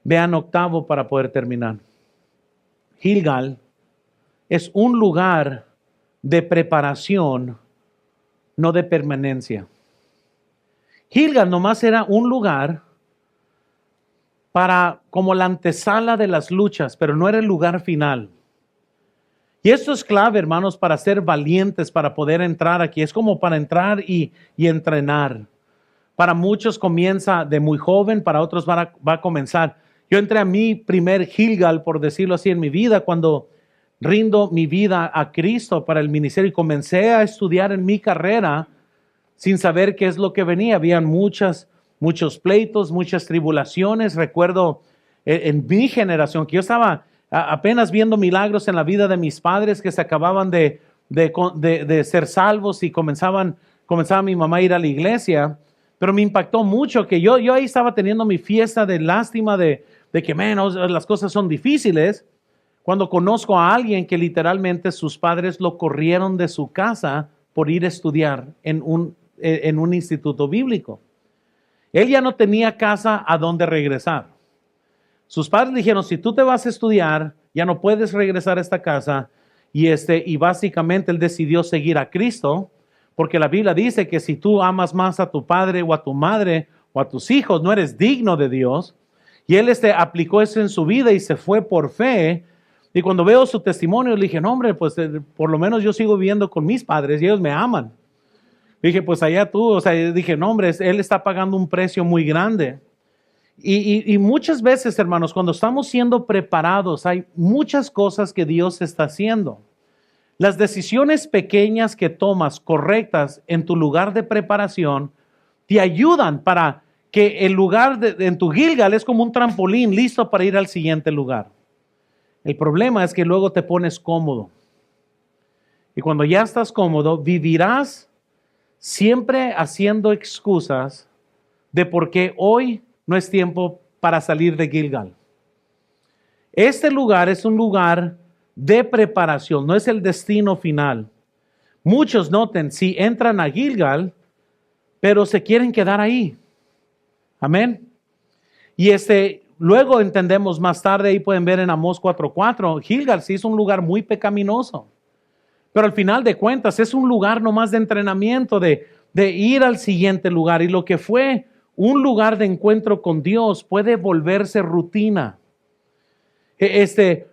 Vean octavo para poder terminar. Gilgal es un lugar de preparación, no de permanencia. Gilgal nomás era un lugar para como la antesala de las luchas, pero no era el lugar final. Y esto es clave, hermanos, para ser valientes, para poder entrar aquí. Es como para entrar y entrenar. Para muchos comienza de muy joven, para otros va a comenzar. Yo entré a mi primer Gilgal, por decirlo así, en mi vida, cuando rindo mi vida a Cristo para el ministerio y comencé a estudiar en mi carrera sin saber qué es lo que venía. Habían muchos pleitos, muchas tribulaciones. Recuerdo en mi generación que yo estaba apenas viendo milagros en la vida de mis padres que se acababan de ser salvos y comenzaba mi mamá a ir a la iglesia. Pero me impactó mucho que yo ahí estaba teniendo mi fiesta de lástima de que menos las cosas son difíciles, cuando conozco a alguien que literalmente sus padres lo corrieron de su casa por ir a estudiar en un instituto bíblico. Él ya no tenía casa a donde regresar. Sus padres dijeron, si tú te vas a estudiar, ya no puedes regresar a esta casa. Y básicamente él decidió seguir a Cristo, porque la Biblia dice que si tú amas más a tu padre o a tu madre o a tus hijos, no eres digno de Dios. Y él aplicó eso en su vida y se fue por fe. Y cuando veo su testimonio, le dije, no hombre, pues por lo menos yo sigo viviendo con mis padres y ellos me aman. Dije, pues allá tú, dije, no hombre, él está pagando un precio muy grande. Y muchas veces, hermanos, cuando estamos siendo preparados, hay muchas cosas que Dios está haciendo. Las decisiones pequeñas que tomas correctas en tu lugar de preparación te ayudan para que el lugar en tu Gilgal es como un trampolín listo para ir al siguiente lugar. El problema es que luego te pones cómodo. Y cuando ya estás cómodo, vivirás siempre haciendo excusas de por qué hoy no es tiempo para salir de Gilgal. Este lugar es un lugar de preparación, no es el destino final. Muchos, noten, si entran a Gilgal, pero se quieren quedar ahí. Amén. Y luego entendemos más tarde, ahí pueden ver en Amós 4:4, Gilgal sí es un lugar muy pecaminoso. Pero al final de cuentas es un lugar nomás de entrenamiento, de ir al siguiente lugar. Y lo que fue un lugar de encuentro con Dios puede volverse rutina.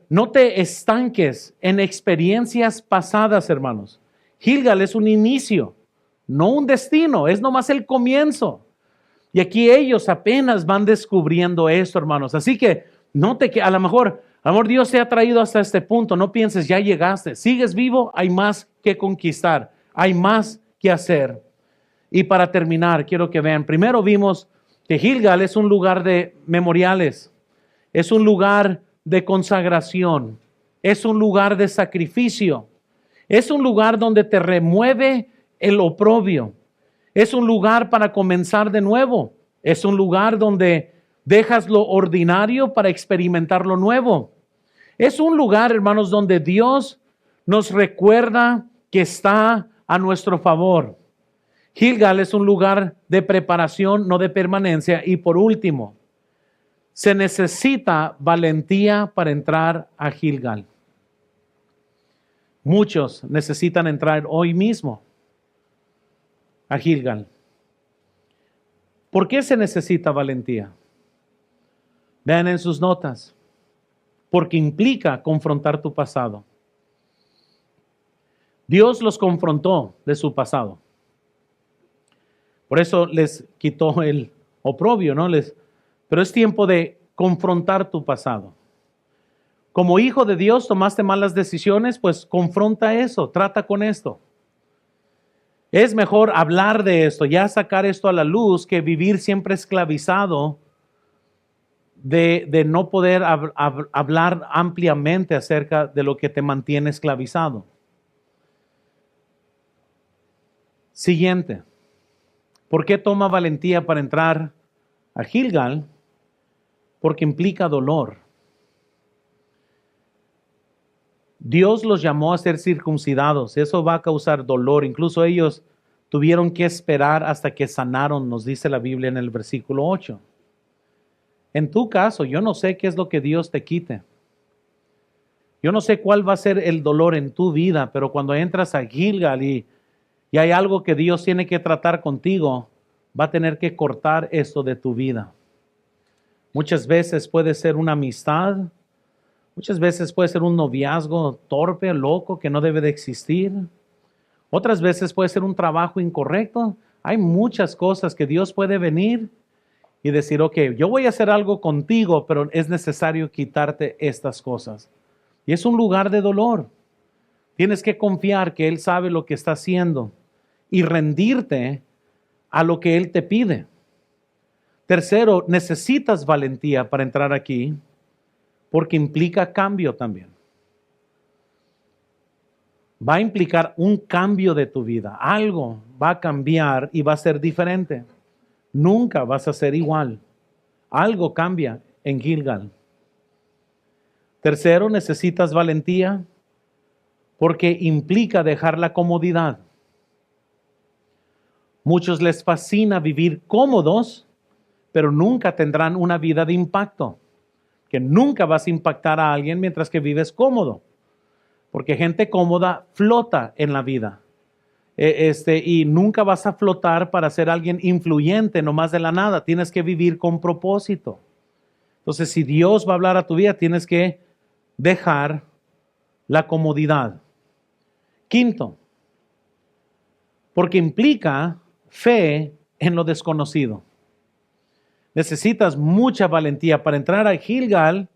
no te estanques en experiencias pasadas, hermanos. Gilgal es un inicio, no un destino, es nomás el comienzo. Y aquí ellos apenas van descubriendo esto, hermanos. Así que note que a lo mejor Dios te ha traído hasta este punto. No pienses, ya llegaste. Sigues vivo, hay más que conquistar, hay más que hacer. Y para terminar, quiero que vean, primero vimos que Gilgal es un lugar de memoriales, es un lugar de consagración, es un lugar de sacrificio, es un lugar donde te remueve el oprobio, es un lugar para comenzar de nuevo, es un lugar donde dejas lo ordinario para experimentar lo nuevo. Es un lugar, hermanos, donde Dios nos recuerda que está a nuestro favor. Gilgal es un lugar de preparación, no de permanencia. Y por último, se necesita valentía para entrar a Gilgal. Muchos necesitan entrar hoy mismo a Gilgal. ¿Por qué se necesita valentía? Vean en sus notas. Porque implica confrontar tu pasado. Dios los confrontó de su pasado. Por eso les quitó el oprobio, ¿no? Pero es tiempo de confrontar tu pasado. Como hijo de Dios tomaste malas decisiones, pues confronta eso, trata con esto. Es mejor hablar de esto, ya sacar esto a la luz, que vivir siempre esclavizado de no poder hablar ampliamente acerca de lo que te mantiene esclavizado. Siguiente. ¿Por qué toma valentía para entrar a Gilgal? Porque implica dolor. Dios los llamó a ser circuncidados. Eso va a causar dolor. Incluso ellos tuvieron que esperar hasta que sanaron, nos dice la Biblia en el versículo 8. En tu caso, yo no sé qué es lo que Dios te quite. Yo no sé cuál va a ser el dolor en tu vida, pero cuando entras a Gilgal y hay algo que Dios tiene que tratar contigo, va a tener que cortar esto de tu vida. Muchas veces puede ser una amistad, muchas veces puede ser un noviazgo torpe, loco, que no debe de existir. Otras veces puede ser un trabajo incorrecto. Hay muchas cosas que Dios puede venir y decir, ok, yo voy a hacer algo contigo, pero es necesario quitarte estas cosas. Y es un lugar de dolor. Tienes que confiar que Él sabe lo que está haciendo y rendirte a lo que Él te pide. Tercero, necesitas valentía para entrar aquí, porque implica cambio también. Va a implicar un cambio de tu vida. Algo va a cambiar y va a ser diferente. Nunca vas a ser igual. Algo cambia en Gilgal. Tercero, necesitas valentía porque implica dejar la comodidad. Muchos les fascina vivir cómodos, pero nunca tendrán una vida de impacto. Que nunca vas a impactar a alguien mientras que vives cómodo. Porque gente cómoda flota en la vida. Y nunca vas a flotar para ser alguien influyente nomás de la nada. Tienes que vivir con propósito. Entonces, si Dios va a hablar a tu vida, tienes que dejar la comodidad. Quinto, porque implica fe en lo desconocido. Necesitas mucha valentía para entrar a Gilgal,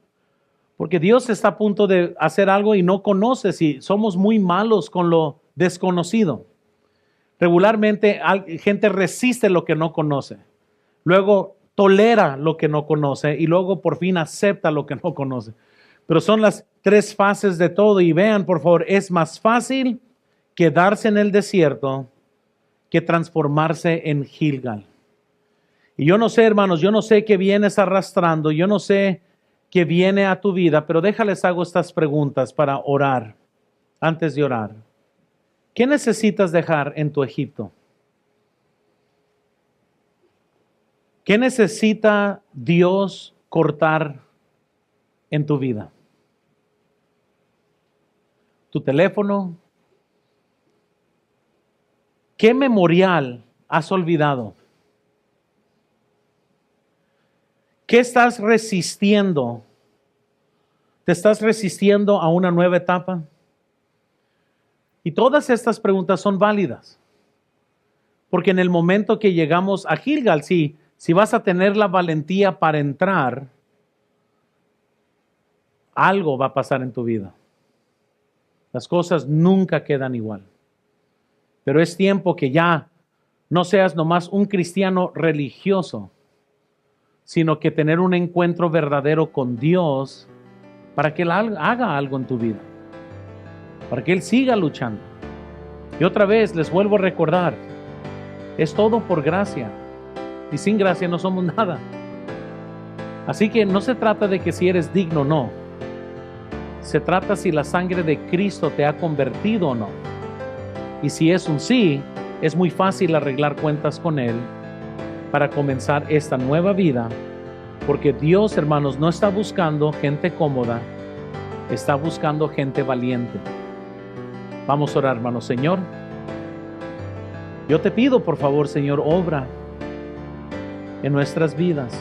porque Dios está a punto de hacer algo y no conoces, y somos muy malos con lo desconocido. Regularmente gente resiste lo que no conoce, luego tolera lo que no conoce y luego por fin acepta lo que no conoce. Pero son las tres fases de todo, y vean por favor, es más fácil quedarse en el desierto que transformarse en Gilgal. Y yo no sé, hermanos, yo no sé qué vienes arrastrando, yo no sé qué viene a tu vida, pero déjales hago estas preguntas para orar, antes de orar. ¿Qué necesitas dejar en tu Egipto? ¿Qué necesita Dios cortar en tu vida? ¿Tu teléfono? ¿Qué memorial has olvidado? ¿Qué estás resistiendo ¿Te estás resistiendo a una nueva etapa? Y todas estas preguntas son válidas. Porque en el momento que llegamos a Gilgal, si vas a tener la valentía para entrar, algo va a pasar en tu vida. Las cosas nunca quedan igual. Pero es tiempo que ya no seas nomás un cristiano religioso, sino que tener un encuentro verdadero con Dios para que Él haga algo en tu vida, para que Él siga luchando. Y otra vez les vuelvo a recordar, es todo por gracia, y sin gracia no somos nada. Así que no se trata de que si eres digno o no, se trata si la sangre de Cristo te ha convertido o no. Y si es un sí, es muy fácil arreglar cuentas con Él para comenzar esta nueva vida, porque Dios, hermanos, no está buscando gente cómoda, está buscando gente valiente. Vamos a orar, hermanos. Señor, yo te pido, por favor, Señor, obra en nuestras vidas.